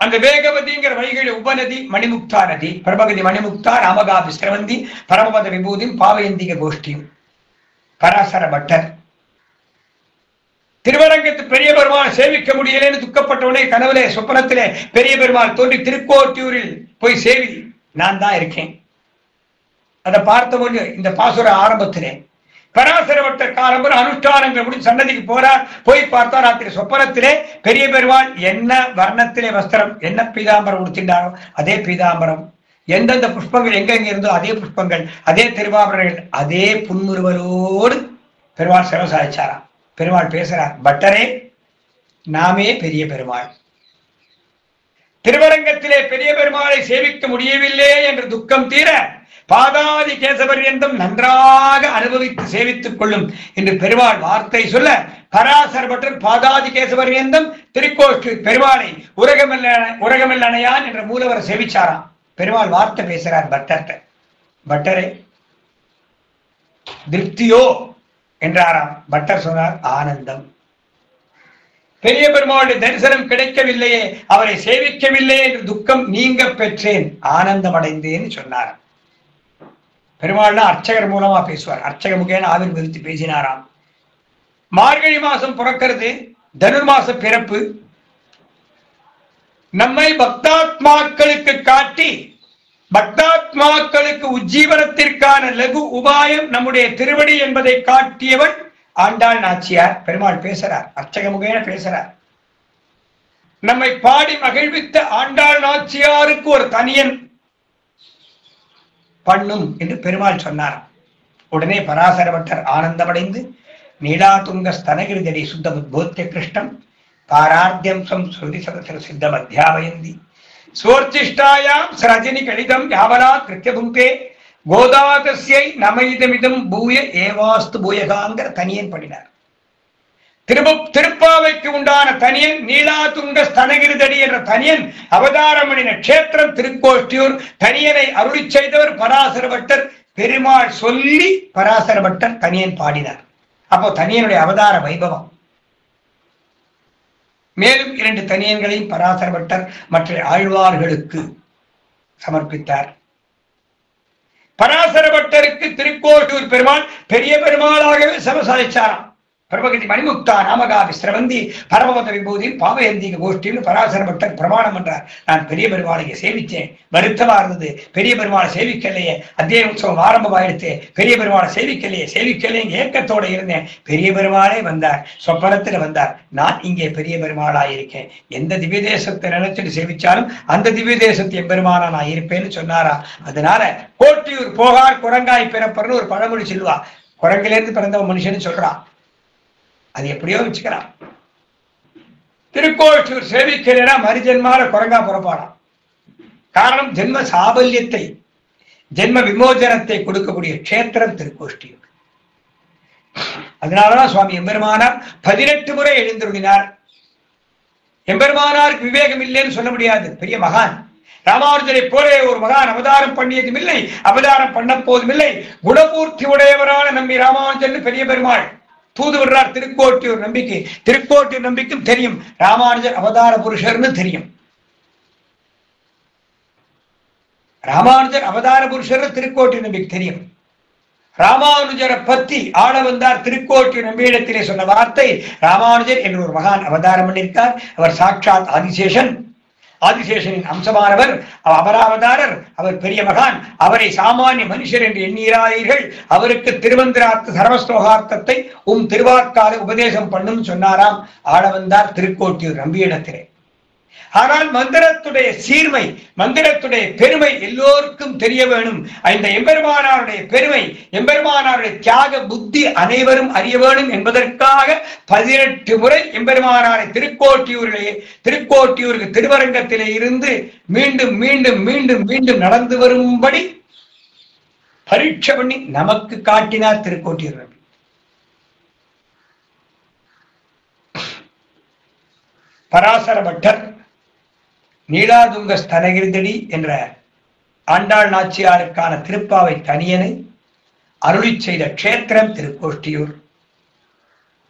Speaker 1: அந்த வேகவதிங்கிற வைகை உபநதி மணிமுக்தா நதி. பிரபகதி மணிமுக்தா ராமகாபி சிரவந்தி பரமபத விபூதியும் பாவயந்திக கோஷ்டியும். பராசர பட்டர் திருவரங்கத்து பெரிய பெருமாள் சேவிக்க முடியலன்னு துக்கப்பட்டவனே கனவுலே சொப்பனத்திலே பெரிய பெருமாள் தோன்றி திருக்கோட்டியூரில் போய் சேவி, நான் தான் இருக்கேன். அதை பார்த்தபோது இந்த பாசுர ஆரம்பத்திலே பராசர பட்டர் காலம்பர் அனுஷ்டானங்கள் முடிஞ்சு சன்னதிக்கு போறார். போய் பார்த்தா ராத்திரி சொப்பனத்திலே பெரிய பெருமாள் என்ன வர்ணத்திலே வஸ்திரம், என்ன பீதாம்பரம் உடுத்தின்றாரோ அதே பீதாம்பரம், எந்தெந்த புஷ்பங்கள் எங்கெங்க இருந்தோ அதே புஷ்பங்கள், அதே திருவாபரங்கள், அதே புன்முறுவலோடு பெருமாள் சேவை சாதிச்சாராம். பெருமாள் பேசுறார், பட்டரே நாமே பெரிய பெருமாள். திருவரங்கத்திலே பெரிய பெருமாளை சேவிக்க முடியவில்லை என்று துக்கம் தீர பாதாதி கேசபர்யந்தம் நன்றாக அனுபவித்து சேவித்துக் கொள்ளும் என்று பெருமாள் வார்த்தை சொல்ல பராசர பட்டர் பாதாதி கேசபர்யந்தம் திருக்கோஷ்டி பெருமாளை உரகமெல்ல அணையான் என்ற மூலவரை சேவிச்சாராம். பெருமாள் வார்த்தை பேசுறார் பட்டர்கிட்ட, பட்டரே திருப்தியோ என்றாராம். பட்டர் சொன்னார், ஆனந்தம். பெரிய பெருமாளுடைய தரிசனம் கிடைக்கவில்லையே, அவரை சேவிக்கவில்லை என்று துக்கம் நீங்க பெற்றேன், ஆனந்தம் அடைந்தேன்னு சொன்னார். பெருமாள்னா அர்ச்சகர் மூலமா பேசுவார். அர்ச்சக முகேன ஆவிர் விருத்தி பேசினாராம். மார்கழி மாசம் பிறக்கிறது, தனுர் மாச பிறப்பு. நம்மை பக்தாத்மாக்களுக்கு காட்டி பக்தாத்மாக்களுக்கு உஜ்ஜீவனத்திற்கான லகு உபாயம் நம்முடைய திருவடி என்பதை காட்டியவன் ஆண்டாள் நாச்சியார். பெருமாள் பேசுறார், அர்ச்சக முகேன பேசுறார். நம்மை பாடி மகிழ்வித்த ஆண்டாள் நாச்சியாருக்கு ஒரு தனியன் பண்ணும் என்று பெருமாள் சொன்னார். உடனே பராசர பட்டர் ஆனந்தமடைந்து நீலாதுங்க ஸ்தனகிருதடி சுத்த உத்போத்திய கிருஷ்ணம் பாரார்த்தியம் சம் ஸ்ருதி சதசர சித்தம் அத்தியாவயந்தி சோர்ச்சிஷ்டாயாம் சரஜனி கணிதம் யாவனா கிருத்தியபுங்கே கோதாதஸ்யை நமயிதமிதம் பூய ஏவாஸ்து பூயகாங்கிற தனியன் பண்ணினார். திருப்பாவைக்கு உண்டான தனியன் நீலாதுங்க ஸ்தனகிருதடி என்ற தனியன் அவதாரம் பண்ணின கஷேத்திரம் திருக்கோஷ்டியூர். தனியனை அருளி செய்தவர் பராசர பட்டர். பெருமாள் சொல்லி பராசர பட்டர் தனியன் பாடினார். அப்போ தனியனுடைய அவதார வைபவம். மேலும் 2 தனியன்களையும் பராசர பட்டர் மற்ற ஆழ்வார்களுக்கு சமர்ப்பித்தார். பராசர பட்டருக்கு திருக்கோட்டூர் பெருமாள் பெரிய பெருமாளாகவே சமசாதிச்சாராம். பிரபகதி மணிமுக்தா நாமகாபி சிரவந்தி பரமபத விபூதி பாவயந்திக கோஷ்டின்னு பராசர பட்டர் பிரமாணம் பண்றார். நான் பெரிய பெருமாளையை சேவிச்சேன், வருத்தமா இருந்தது, பெரிய பெருமாளை சேவிக்கலையே, அத்தியாய உற்சவம் ஆரம்பமாயிடுச்சு, பெரிய பெருமாளை சேவிக்கலையே ஏக்கத்தோட இருந்தேன். பெரிய பெருமாளே வந்தார், சொப்பனத்தில் வந்தார். நான் இங்கே பெரிய பெருமாளாயிருக்கேன். எந்த திவ்ய தேசத்தை நினைச்சிட்டு சேவிச்சாலும் அந்த திவ்ய தேசத்தை எம்பெருமானா நான் இருப்பேன்னு சொன்னாரா. அதனால கோட்டியூர் போகார் குரங்காய் பிறப்பர்னு ஒரு பழமொழி சொல்லுவா. குரங்கிலிருந்து பிறந்தவன் மனுஷன்னு சொல்றான். அது எப்படியோ வச்சுக்கிறான். திருக்கோஷ்டியூர் சேவிக்கிறேனா மறுஜென்மால குரங்கா புறப்பாடாம். காரணம் ஜென்ம சாபல்யத்தை, ஜென்ம விமோசனத்தை கொடுக்கக்கூடிய கஷேத்திரம் திருக்கோஷ்டியூர். அதனாலதான் சுவாமி எம்பெருமானார் 18 முறை எழுந்துருளினார். எம்பெருமானாருக்கு விவேகம் இல்லைன்னு சொல்ல முடியாது. பெரிய மகான். ராமானுஜரை போல ஒரு மகான் அவதாரம் பண்ணியதும் இல்லை, அவதாரம் பண்ண போதும் இல்லை. குணபூர்த்தி உடையவரான நம்பி ராமானுஜன் பெரிய பெருமாள் தூது விடுறார். திருக்கோட்டியூர் நம்பிக்கை, திருக்கோட்டியூர் நம்பிக்கும் தெரியும் ராமானுஜர் அவதார புருஷர்னு தெரியும். ராமானுஜர் அவதார புருஷர் திருக்கோட்டி நம்பிக்கு தெரியும். ராமானுஜரை பத்தி ஆள வந்தார் திருக்கோட்டி நம்பியிடத்திலே சொன்ன வார்த்தை, ராமானுஜர் என்று ஒரு மகான் அவதாரம் பண்ணியிருக்கார். அவர் சாட்சாத் ஆதிசேஷன், ஆதிசேஷனின் அம்சமானவர், அபராவதாரர், அவர் பெரிய மகான், அவரை சாமானிய மனுஷர் என்று எண்ணீராதீர்கள், அவருக்கு திருமந்திரார்த்த சர்வஸ்லோகார்த்தத்தை திருவாக்கால உபதேசம் பண்ணும் சொன்னாராம். ஆள வந்தார் திருக்கோட்டியூர் நம்பியிடத்திலே. ஆனால் மந்திரத்துடைய சீர்மை, மந்திரத்துடைய பெருமை எல்லோருக்கும் தெரிய வேணும். இந்த எம்பெருமானாருடைய பெருமை, எம்பெருமானாருடைய தியாக புத்தி அனைவரும் அறிய வேணும் என்பதற்காக 18 முறை எம்பெருமானாரை திருக்கோட்டியூருக்கு திருவரங்கத்திலே இருந்து மீண்டும் மீண்டும் மீண்டும் மீண்டும் நடந்து வரும்படி பரீட்சை பண்ணி நமக்கு காட்டினார் திருக்கோட்டியூர் நம்பி. பராசர பட்டர் நீலாதுங்க ஸ்தனகிரிதடி என்ற ஆண்டாள் நாச்சியாருக்கான திருப்பாவை தனியனை அருளி செய்த க்ஷேத்திரம் திருக்கோஷ்டியூர்.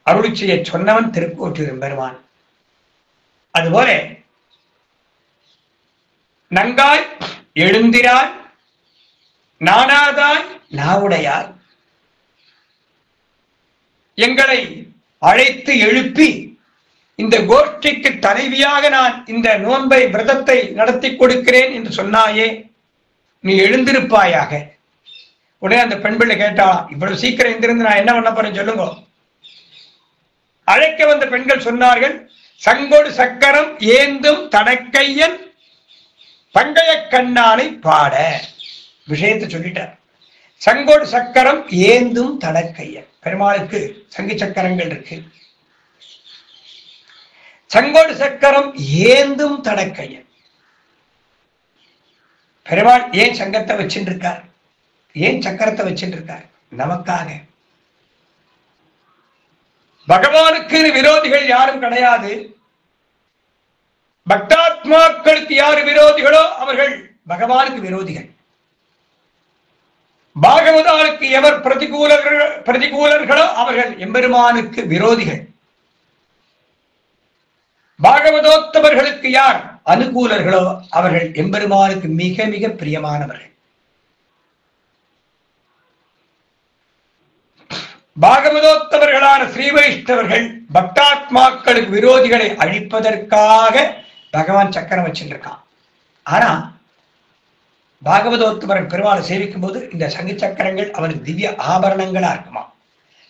Speaker 1: அருளி செய்ய சொன்னவன் திருக்கோட்டியூர் எம்பெருமான். அதுபோல நங்காய் எழுந்திராய் நானாதாய் நாவுடையாய் எங்களை அழைத்து எழுப்பி இந்த கோஷ்டிக்கு தலைவியாக நான் இந்த நோன்பை விரதத்தை நடத்தி கொடுக்கிறேன் என்று சொன்னாயே, நீ எழுந்திருப்பாயாக. உடனே அந்த பெண் பிள்ளை கேட்டாலாம், இவ்வளவு சீக்கிரம் எந்திருந்து நான் என்ன பண்ண போறேன்னு சொல்லுங்க. அழைக்க வந்த பெண்கள் சொன்னார்கள், சங்கொடு சக்கரம் ஏந்தும் தடக்கையன் பங்கைய கண்ணானை பாட. விஷயத்தை சொல்லிட்டார். சங்கொடு சக்கரம் ஏந்தும் தடக்கையன், பெருமாளுக்கு சங்கு சக்கரங்கள் இருக்கு. சங்கோடு சக்கரம் ஏந்தும் தடக்கையன். பெருமாள் ஏன் சங்கத்தை வச்சுட்டு இருக்கார், ஏன் சக்கரத்தை வச்சுட்டு இருக்கார்? நமக்காக. பகவானுக்கு விரோதிகள் யாரும் கிடையாது. பக்தாத்மாக்களுக்கு யாரு விரோதிகளோ அவர்கள் பகவானுக்கு விரோதிகள். பாகவதாளுக்கு எவர் பிரதிகூலர்களோ அவர்கள் எம்பெருமானுக்கு விரோதிகள். பாகவதோத்தவர்களுக்கு யார் அனுகூலர்களோ அவர்கள் எம்பெருமானுக்கு மிக மிக பிரியமானவர்கள். பாகவதோத்தவர்களான ஸ்ரீ வைஷ்ணவர்கள் பக்தாத்மாக்களுக்கு விரோதிகளை அழிப்பதற்காக பகவான் சக்கரம் வச்சுருக்கான். ஆனா பாகவதோத்தவர்கள் பெருமாளை சேவிக்கும் போது இந்த சங்கு சக்கரங்கள் அவனுக்கு திவ்ய ஆபரணங்களா இருக்குமா.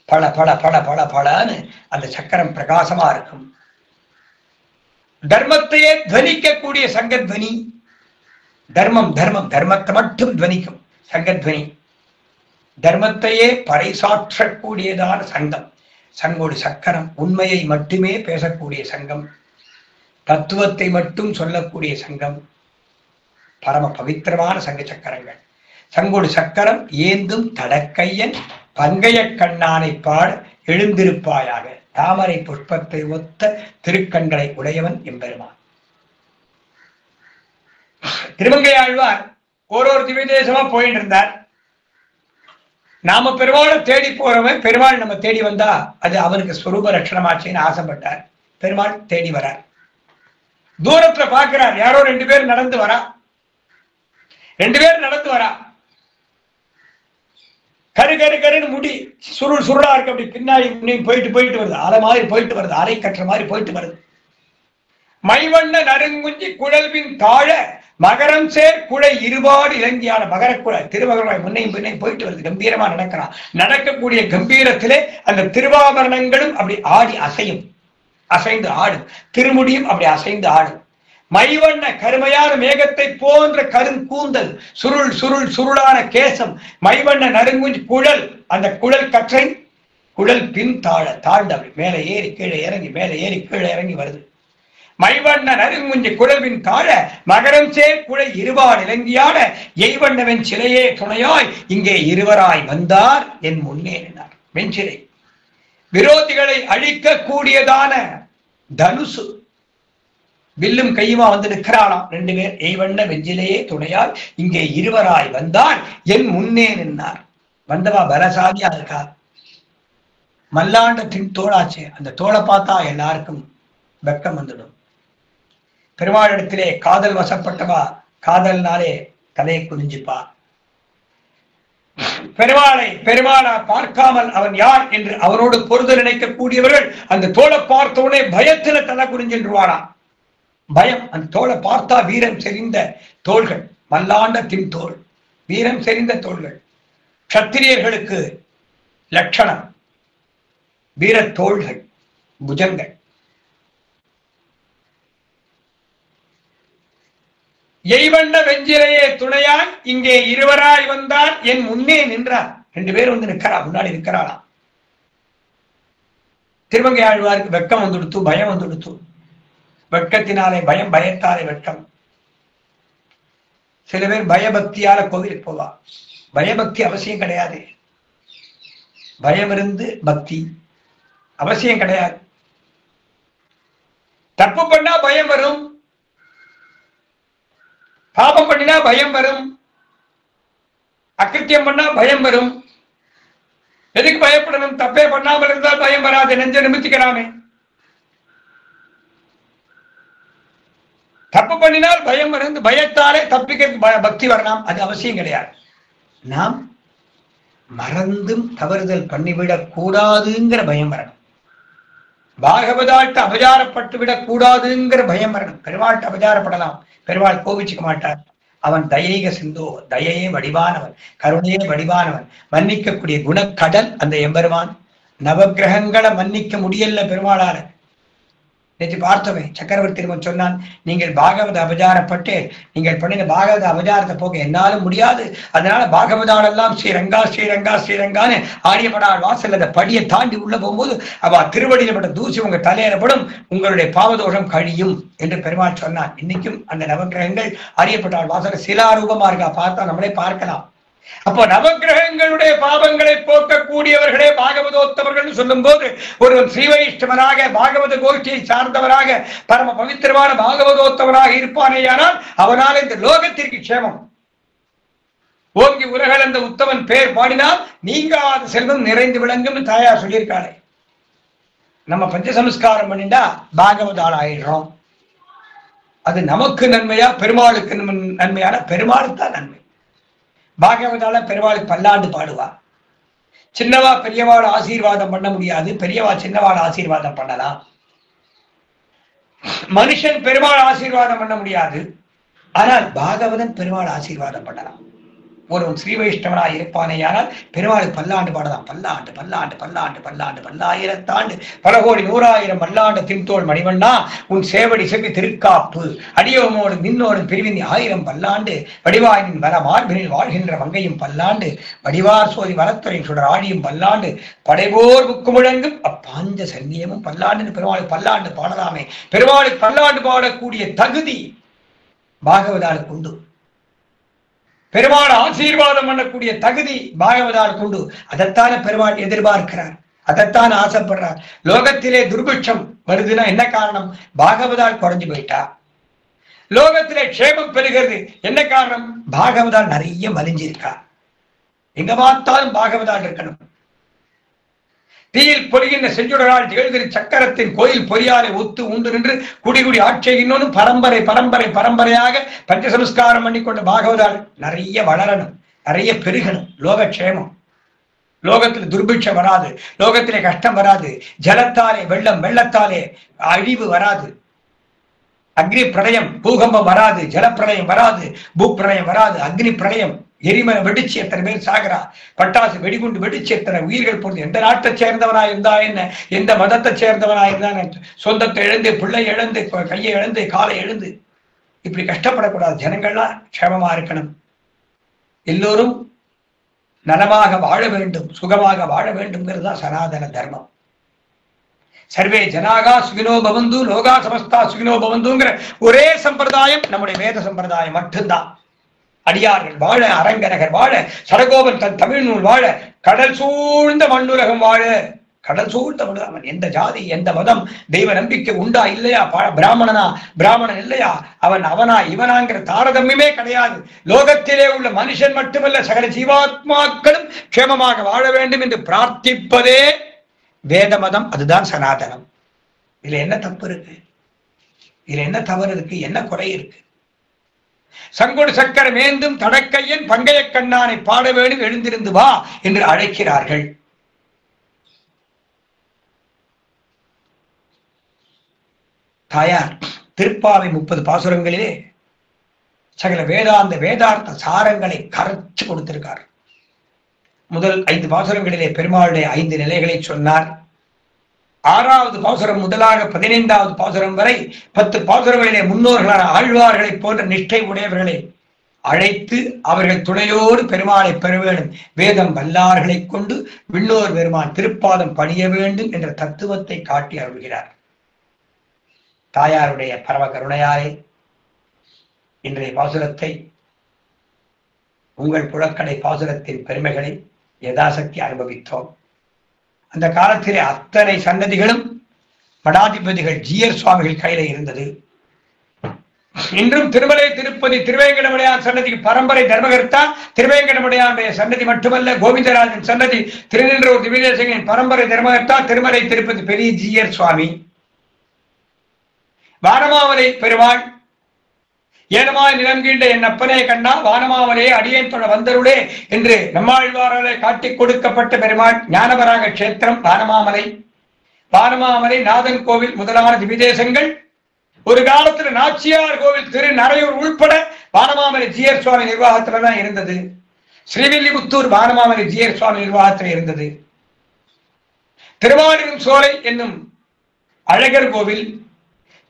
Speaker 1: பல பல பல பல பலன்னு அந்த சக்கரம் பிரகாசமா இருக்கும். தர்மத்தையே துவனிக்கக்கூடிய சங்கத்வனி. தர்மம் தர்மம் தர்மத்தை மட்டும் துவனிக்கும் சங்கத்வனி. தர்மத்தையே பறைசாற்றக்கூடியதான சங்கம் சங்கோடு சக்கரம். உண்மையை மட்டுமே பேசக்கூடிய சங்கம், தத்துவத்தை மட்டும் சொல்லக்கூடிய சங்கம், பரம பவித்திரமான சங்க சக்கரங்கள். சங்கோடு சக்கரம் ஏந்தும் தடக்கையன் பங்கைய கண்ணானை பாட எழுந்திருப்பாயாக. தாமரை புஷ்பத்தை ஒத்த திருக்கண்களை உடையவன் எம்பெருமான். திருமங்கை ஆழ்வார் ஒரு திவ்ய தேசமா போயிட்டு இருந்தார். நாம பெருமாளை தேடி போறவன் பெருமாள் நம்ம தேடி வந்தா அது அவனுக்கு ஸ்வரூப ரட்சணமாச்சின்னு ஆசைப்பட்டார். பெருமாள் தேடி வரார். தூரத்துல பாக்குறார், யாரோ 2 பேர் நடந்து வரா. 2 பேர் நடந்து வரா. கரு கரு கருன்னு முடி சுருள் சுருளா இருக்கு. அப்படி பின்னாடி போயிட்டு போயிட்டு வருது. அலை மாதிரி போயிட்டு வருது, அலை கட்டுற மாதிரி போயிட்டு வருது. மைவண்ண நறுங்குஞ்சி குழல்பின் தாழ மகரம் சேர் குழை இருபாடு இலங்கியான மகரக்குழை திருமகராய் முன்னையும் பின்னையும் போயிட்டு வருது. கம்பீரமா நடக்கிறான். நடக்கக்கூடிய கம்பீரத்திலே அந்த திருவாபரணங்களும் அப்படி ஆடி அசையும், அசைந்து ஆடும். திருமுடியும் அப்படி அசைந்து ஆடும். மைவண்ண கருமையான மேகத்தை போன்ற கருங்கூந்தல், சுருள் சுருள் சுருளான கேசம், மைவண்ண நறுங்குஞ்சி குழல், அந்த குழல் கற்றை குழல் பின் தாழ தாழ்ந்தவள் மேலே ஏறி கீழே இறங்கி மேலே ஏறி கீழே இறங்கி வருது. மைவண்ண நறுங்குஞ்சி குழல்பின் தாழ மகரம் சேர் குழை இருபாடு இலங்கியான எய்வண்ணவன் சிலையே துணையாய் இங்கே இருவராய் வந்தார் என் முன்னே நின்றார். வெஞ்சிலை விரோதிகளை அழிக்க கூடியதான தனுசு வில்லும் கையுமா வந்து நிற்கிறாளாம். 2 பேர். எய்வண்ண வெஞ்சிலையே துணையால் இங்கே இருவராய் வந்தார் என் முன்னே நின்றார். வந்தவா பலசாலியா இருக்கா. மல்லாண்டத்தின் தோளாச்சே. அந்த தோளை பார்த்தா எல்லாருக்கும் வெக்கம் வந்துடும். பெருமாளிடத்திலே காதல் வசப்பட்டவா காதல்னாலே தலையை குனிஞ்சுப்பா. பெருமாளா பார்க்காமல் அவன் யார் என்று அவனோடு பொருத நினைக்கக்கூடியவர்கள் அந்த தோளை பார்த்தவுடனே பயத்துல தலை குறிஞ்சின்றுவாரா. பயம். அந்த தோளை பார்த்தா வீரம் செறிந்த தோள்கள், மல்லாண்ட தின் தோல், வீரம் செறிந்த தோள்கள் கத்திரியர்களுக்கு லட்சணம். வீர தோள்கள், புஜங்கள். எய்வண்ட வெஞ்சிலையே துணையாய் இங்கே இருவராய் வந்தார் என் முன்னே நின்றார். 2 பேர் வந்து நிற்கிறா, முன்னாடி நிற்கிறாளாம். திருமங்கை ஆழ்வாருக்கு வெட்கம் வந்துடுத்து, பயம் வந்துடுத்து. வெட்கத்தினாலே பயம், பயத்தாலே வெட்கம். சில பேர் பயபக்தியால கோவிலுக்கு போவா. பயபக்தி அவசியம் கிடையாது. பயம் இருந்து பக்தி அவசியம் கிடையாது. தப்பு பண்ணா பயம் வரும், பாபம் பண்ணினா பயம் வரும், அக்கிருத்தியம் பண்ணா பயம் வரும். எதுக்கு பயப்படணும்? தப்பே பண்ணாமல் இருந்தால் பயம் வராது. நெஞ்ச நிமித்திக்கலாமே. தப்பு பண்ணினால் பயம் வரும். பயத்தாலே தப்பிக்க பக்தி வரலாம், அது அவசியம் கிடையாது. நாம் மறந்தும் தவறுதல் பண்ணிவிடக் கூடாதுங்கிற பயம் வரணும். பாகவதாட்ட அபச்சாரப்பட்டு விடக் கூடாதுங்கிற பயம் வரணும். பெருமாள்கிட்ட அபச்சாரப்படலாம், பெருமாள் கோபிச்சுக்க மாட்டார். அவன் தயைக சிந்தோ, தயையே வடிவானவன், கருணையே வடிவானவன், மன்னிக்கக்கூடிய குணக்கடல் அந்த எம்பெருமான். நவகிரகங்களை மன்னிக்க முடியல பெருமாளால. நேற்று பார்த்தவை சக்கரவர்த்தி சொன்னான், நீங்கள் பாகவத அபச்சாரப்பட்டு நீங்கள் பண்ணின பாகவத அபச்சாரத்தை போக என்னாலும் முடியாது. அதனால பாகவதாலெல்லாம் ஸ்ரீரங்கா ஸ்ரீரங்கா ஸ்ரீரங்கான்னு ஆரியப்படாள் வாசல் அந்த படியை தாண்டி உள்ள போகும்போது அவ திருவடியில பட்ட தூசி உங்க தலையிடப்படும், உங்களுடைய பாவதோஷம் கழியும் என்று பெருமாள் சொன்னான். இன்னைக்கும் அந்த நவகிரகங்கள் ஆரியப்பட்டாள் வாசல சிலாரூபமா இருக்கா, பார்த்தா நம்மளே பார்க்கலாம். அப்போ நவகிரகங்களுடைய பாவங்களை போக்கக்கூடியவர்களே பாகவதோத்தவர்கள் சொல்லும் போது ஒருவன் ஸ்ரீவைஷ்ணவனாக பாகவத கோஷ்டியை சார்ந்தவராக பரம பவித்திரமான பாகவதோத்தவராக இருப்பானேயானால் அவனால் இந்த லோகத்திற்கு க்ஷேமம். ஓங்கி உலகள் அந்த உத்தமன் பேர் பாடினால் நீங்காத செல்வம் நிறைந்து விளங்கும் தாயார் சொல்லியிருக்காளே. நம்ம பஞ்சசம்ஸ்காரம் பண்ணிட்டா பாகவதால் ஆயிடுறோம். அது நமக்கு நன்மையா பெருமாளுக்கு நன்மையான? பெருமாளுக்கு தான் நன்மை. பாகவதால பெருமாளுக்கு பல்லாண்டு பாடுவா. சின்னவா பெரியவாள் ஆசீர்வாதம் பண்ண முடியாது, பெரியவா சின்னவாள் ஆசீர்வாதம் பண்ணலாம். மனுஷன் பெருமாள் ஆசீர்வாதம் பண்ண முடியாது, ஆனால் பாகவதன் பெருமாள் ஆசீர்வாதம் பண்ணலாம். ஒருவன் ஸ்ரீ வைஷ்ணவனாய் இருப்பானேயானால் பெருமாளுக்கு பல்லாண்டு பாடலாம். பல்லாண்டு பல்லாண்டு பல்லாண்டு பல்லாண்டு பல்லாயிரத்தாண்டு பல கோடி 100,000 பல்லாண்டு தின்தோள் மணிவண்ணா உன் சேவடி செவி திருக்காப்பு அடியோமோடு நின்னோடு பிரிவின் 1000 பல்லாண்டு வடிவாயின் வர மார்பினில் வாழ்கின்ற வங்கையும் பல்லாண்டு வடிவார் சோதி வளத்துறையின் சுடர் ஆடியும் பல்லாண்டு படைபோர் புக்கு முழங்கும் அப்பாஞ்ச சன்னியமும் பல்லாண்டு பெருமாளுக்கு பல்லாண்டு பாடலாமே. பெருமாளுக்கு பல்லாண்டு பாடக்கூடிய தகுதி பாகவதாளுக்கு உண்டு. பெருமாள் ஆசீர்வாதம் பண்ணக்கூடிய தகுதி பாகவதால் கொண்டு. அதைத்தான பெருமாள் எதிர்பார்க்கிறார், அதைத்தான் ஆசைப்படுறார். லோகத்திலே துர்பிட்சம் வருதுன்னா என்ன காரணம்? பாகவதால் குறைஞ்சு போயிட்டா. லோகத்திலே க்ஷேமம் பெறுகிறது என்ன காரணம்? பாகவதால் நிறைய மலிஞ்சிருக்கா. எங்க பார்த்தாலும் பாகவதால் இருக்கணும். தீயில் பொறிகின்ற செஞ்சுடரால் திகழ்கிற சக்கரத்தின் கோயில் பொறியாரை ஒத்து உண்டு நின்று குடிகுடி ஆட்சியை இன்னொன்னு பரம்பரை பரம்பரை பரம்பரையாக பஞ்சசம்ஸ்காரம் பண்ணிக்கொண்ட பாகவதால் நிறைய வளரணும், நிறைய பெருகணும். லோகக்ஷேமம். லோகத்தில் துர்பிட்சம் வராது, லோகத்திலே கஷ்டம் வராது, ஜலத்தாலே வெள்ளம் வெள்ளத்தாலே அழிவு வராது, அக்னி பிரளயம் பூகம்பம் வராது, ஜலப்பிரளயம் வராது, பூப்பிரளயம் வராது, அக்னி பிரளயம் எரிமலை வெடிச்சு எத்தனை பேர் சாகிறா, பட்டாசு வெடிகுண்டு வெடிச்சு எத்தனை உயிர்கள் பொருள். எந்த நாட்டை சேர்ந்தவனா இருந்தா என்ன, எந்த மதத்தை சேர்ந்தவனா இருந்தான், சொந்தத்தை இழந்து பிள்ளை இழந்து கையை இழந்து காலை எழுந்து இப்படி கஷ்டப்படக்கூடாது. ஜனங்கள்லாம் க்ஷேமமா இருக்கணும். எல்லோரும் நலமாக வாழ வேண்டும், சுகமாக வாழ வேண்டும்ங்கிறது தான் சனாதன தர்மம். சர்வே ஜனாகா சுகினோ பவந்து லோகா சமஸ்தா சுகினோ பவந்துங்கிற ஒரே சம்பிரதாயம் நம்முடைய வேத சம்பிரதாயம் மட்டும்தான். அடியார்கள் வாழ, அரங்கநகர் வாழ, சடகோபன் தன் தமிழ் நூல் வாழ, கடல் சூழ்ந்த மண்ணுலகம் வாழ. கடல் சூழ்ந்த மண்ணுலகம். எந்த ஜாதி எந்த மதம் தெய்வ நம்பிக்கை உண்டா இல்லையா, பிராமணனா பிராமணன் இல்லையா, அவனா இவனாங்கிற தாரதமியமே கிடையாது. லோகத்திலே உள்ள மனுஷன் மட்டுமல்ல சகல ஜீவாத்மாக்களும் க்ஷேமமாக வாழ வேண்டும் என்று பிரார்த்திப்பதே வேத மதம். அதுதான் சனாதனம். இதுல என்ன தப்பு இருக்கு? இதுல என்ன தவறு இருக்கு? என்ன குறை இருக்கு? சங்கொடு சக்கர மேந்தும் தடக்கையன் பங்கைய கண்ணானை பாட வேண்டும், எழுந்திருந்து வா என்று அழைக்கிறார்கள். தாயார் திருப்பாவை 30 பாசுரங்களிலே சகல வேதார்த்த சாரங்களை கரைச்சு கொடுத்திருக்கார். முதல் 5 பாசுரங்களிலே பெருமாளுடைய 5 நிலைகளை சொன்னார். 6வது பாசுரம் முதலாக 15வது பாசுரம் வரை 10 பாசுரங்களிலே முன்னோர்களான ஆழ்வார்களை போன்ற நிஷ்டை உடையவர்களை அழைத்து அவர்கள் துணையோடு பெருமாளை பெற வேண்டும், வேதம் வல்லார்களை கொண்டு விண்ணோர் பெருமான் திருப்பாதம் பணிய வேண்டும் என்ற தத்துவத்தை காட்டி அருள்கிறார். தாயாருடைய பரம கருணையாலே இன்றைய பாசுரத்தை, உங்கள் புழக்கடை பாசுரத்தின் பெருமைகளை யதாசக்தி அனுபவித்தோம். அந்த காலத்திலே அத்தனை சன்னதிகளும் மடாதிபதிகள் ஜீயர் சுவாமிகள் கையில இருந்தது. இன்றும் திருமலை திருப்பதி திருவேங்கடமுடையான் சன்னதிக்கு பரம்பரை தர்மகர்த்தா திருவேங்கடமுடையானுடைய சன்னதி மட்டுமல்ல, கோவிந்தராஜன் சன்னதி திருநின்றூர் திவ்யதேசங்களின் பரம்பரை தர்மகர்த்தா திருமலை திருப்பதி பெரிய ஜீயர் சுவாமி. வானமாமலை பெருமாள் ஏனமாய் நிலங்கீண்ட என் அப்பனே கண்ணா வானமாமலே அடியேன் தொட வந்தருளே என்று நம்மாழ்வாராலே காட்டிக் கொடுக்கப்பட்ட பெருமாள். ஞானவராக கஷேத்திரம் வானமாமலை, வானமாமலை நாதன் கோவில் முதலான திவிதேசங்கள் ஒரு காலத்துல நாச்சியார் கோவில் திரு நரையூர் உள்பட வானமாமலை ஜீயர் சுவாமி நிர்வாகத்துலதான் இருந்தது. ஸ்ரீவில்லிபுத்தூர் வானமாமலை ஜீயர் சுவாமி நிர்வாகத்தில் இருந்தது. திருவாரூர் சோலை என்னும் அழகர் கோவில்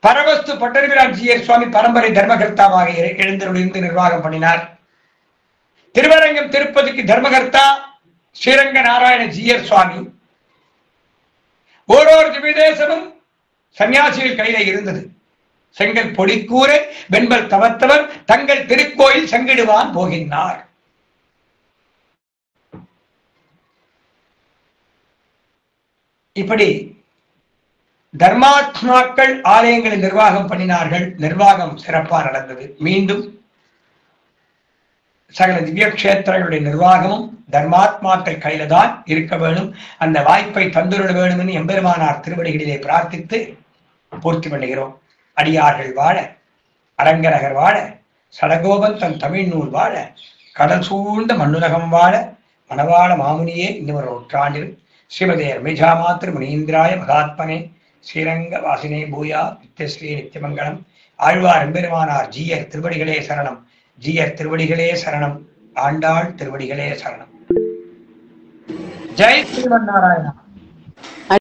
Speaker 1: பரவஸ்து பட்டர்பிரான் ஜீயர் சுவாமி பரம்பரை தர்மகர்த்தாவாக எழுந்தருளிருந்து நிர்வாகம் பண்ணினார். திருவரங்கம் திருப்பதிக்கு தர்மகர்த்தா ஸ்ரீரங்க நாராயண ஜீயர் சுவாமி. ஓரோரு திவிதேசமும் சன்னியாசிகள் கையில இருந்தது. செங்கல் பொடிக்கூரை வெண்பல் தவத்தவர் தங்கள் திருக்கோயில் செங்கிடுவான் போகின்றார். இப்படி தர்மாத்மாக்கள் ஆலயங்களை நிர்வாகம் பண்ணினார்கள். நிர்வாகம் சிறப்பாக நடந்தது. மீண்டும் சகல திவ்ய கஷேத்திரங்களுடைய நிர்வாகமும் தர்மாத்மாக்கள் கையில தான் இருக்க வேண்டும். அந்த வாய்ப்பை தந்துள்ள வேண்டும் என்று எம்பெருமானார் திருவடிகளிலே பிரார்த்தித்து பூர்த்தி பண்ணுகிறோம். அடியார்கள் வாழ, அரங்கநகர் வாழ, சடகோபன் தன் தமிழ் நூல் வாழ, கடல் சூழ்ந்த மண்ணுலகம் வாழ, மணவாள மாமுனியே இன்னொரு நூற்றாண்டில் ஸ்ரீமதே ரமேஷாமாத்திர முனீந்திராய மகாத்மனே ஸ்ரீரங்க வாசினே பூயா நித்யஸ்ரீ நித்தியமங்கலம். ஆழ்வார் எம்பெருமானார் ஜீயர் திருவடிகளே சரணம், ஜீயர் திருவடிகளே சரணம், ஆண்டாள் திருவடிகளே சரணம். ஜெய் ஸ்ரீமன் நாராயணா.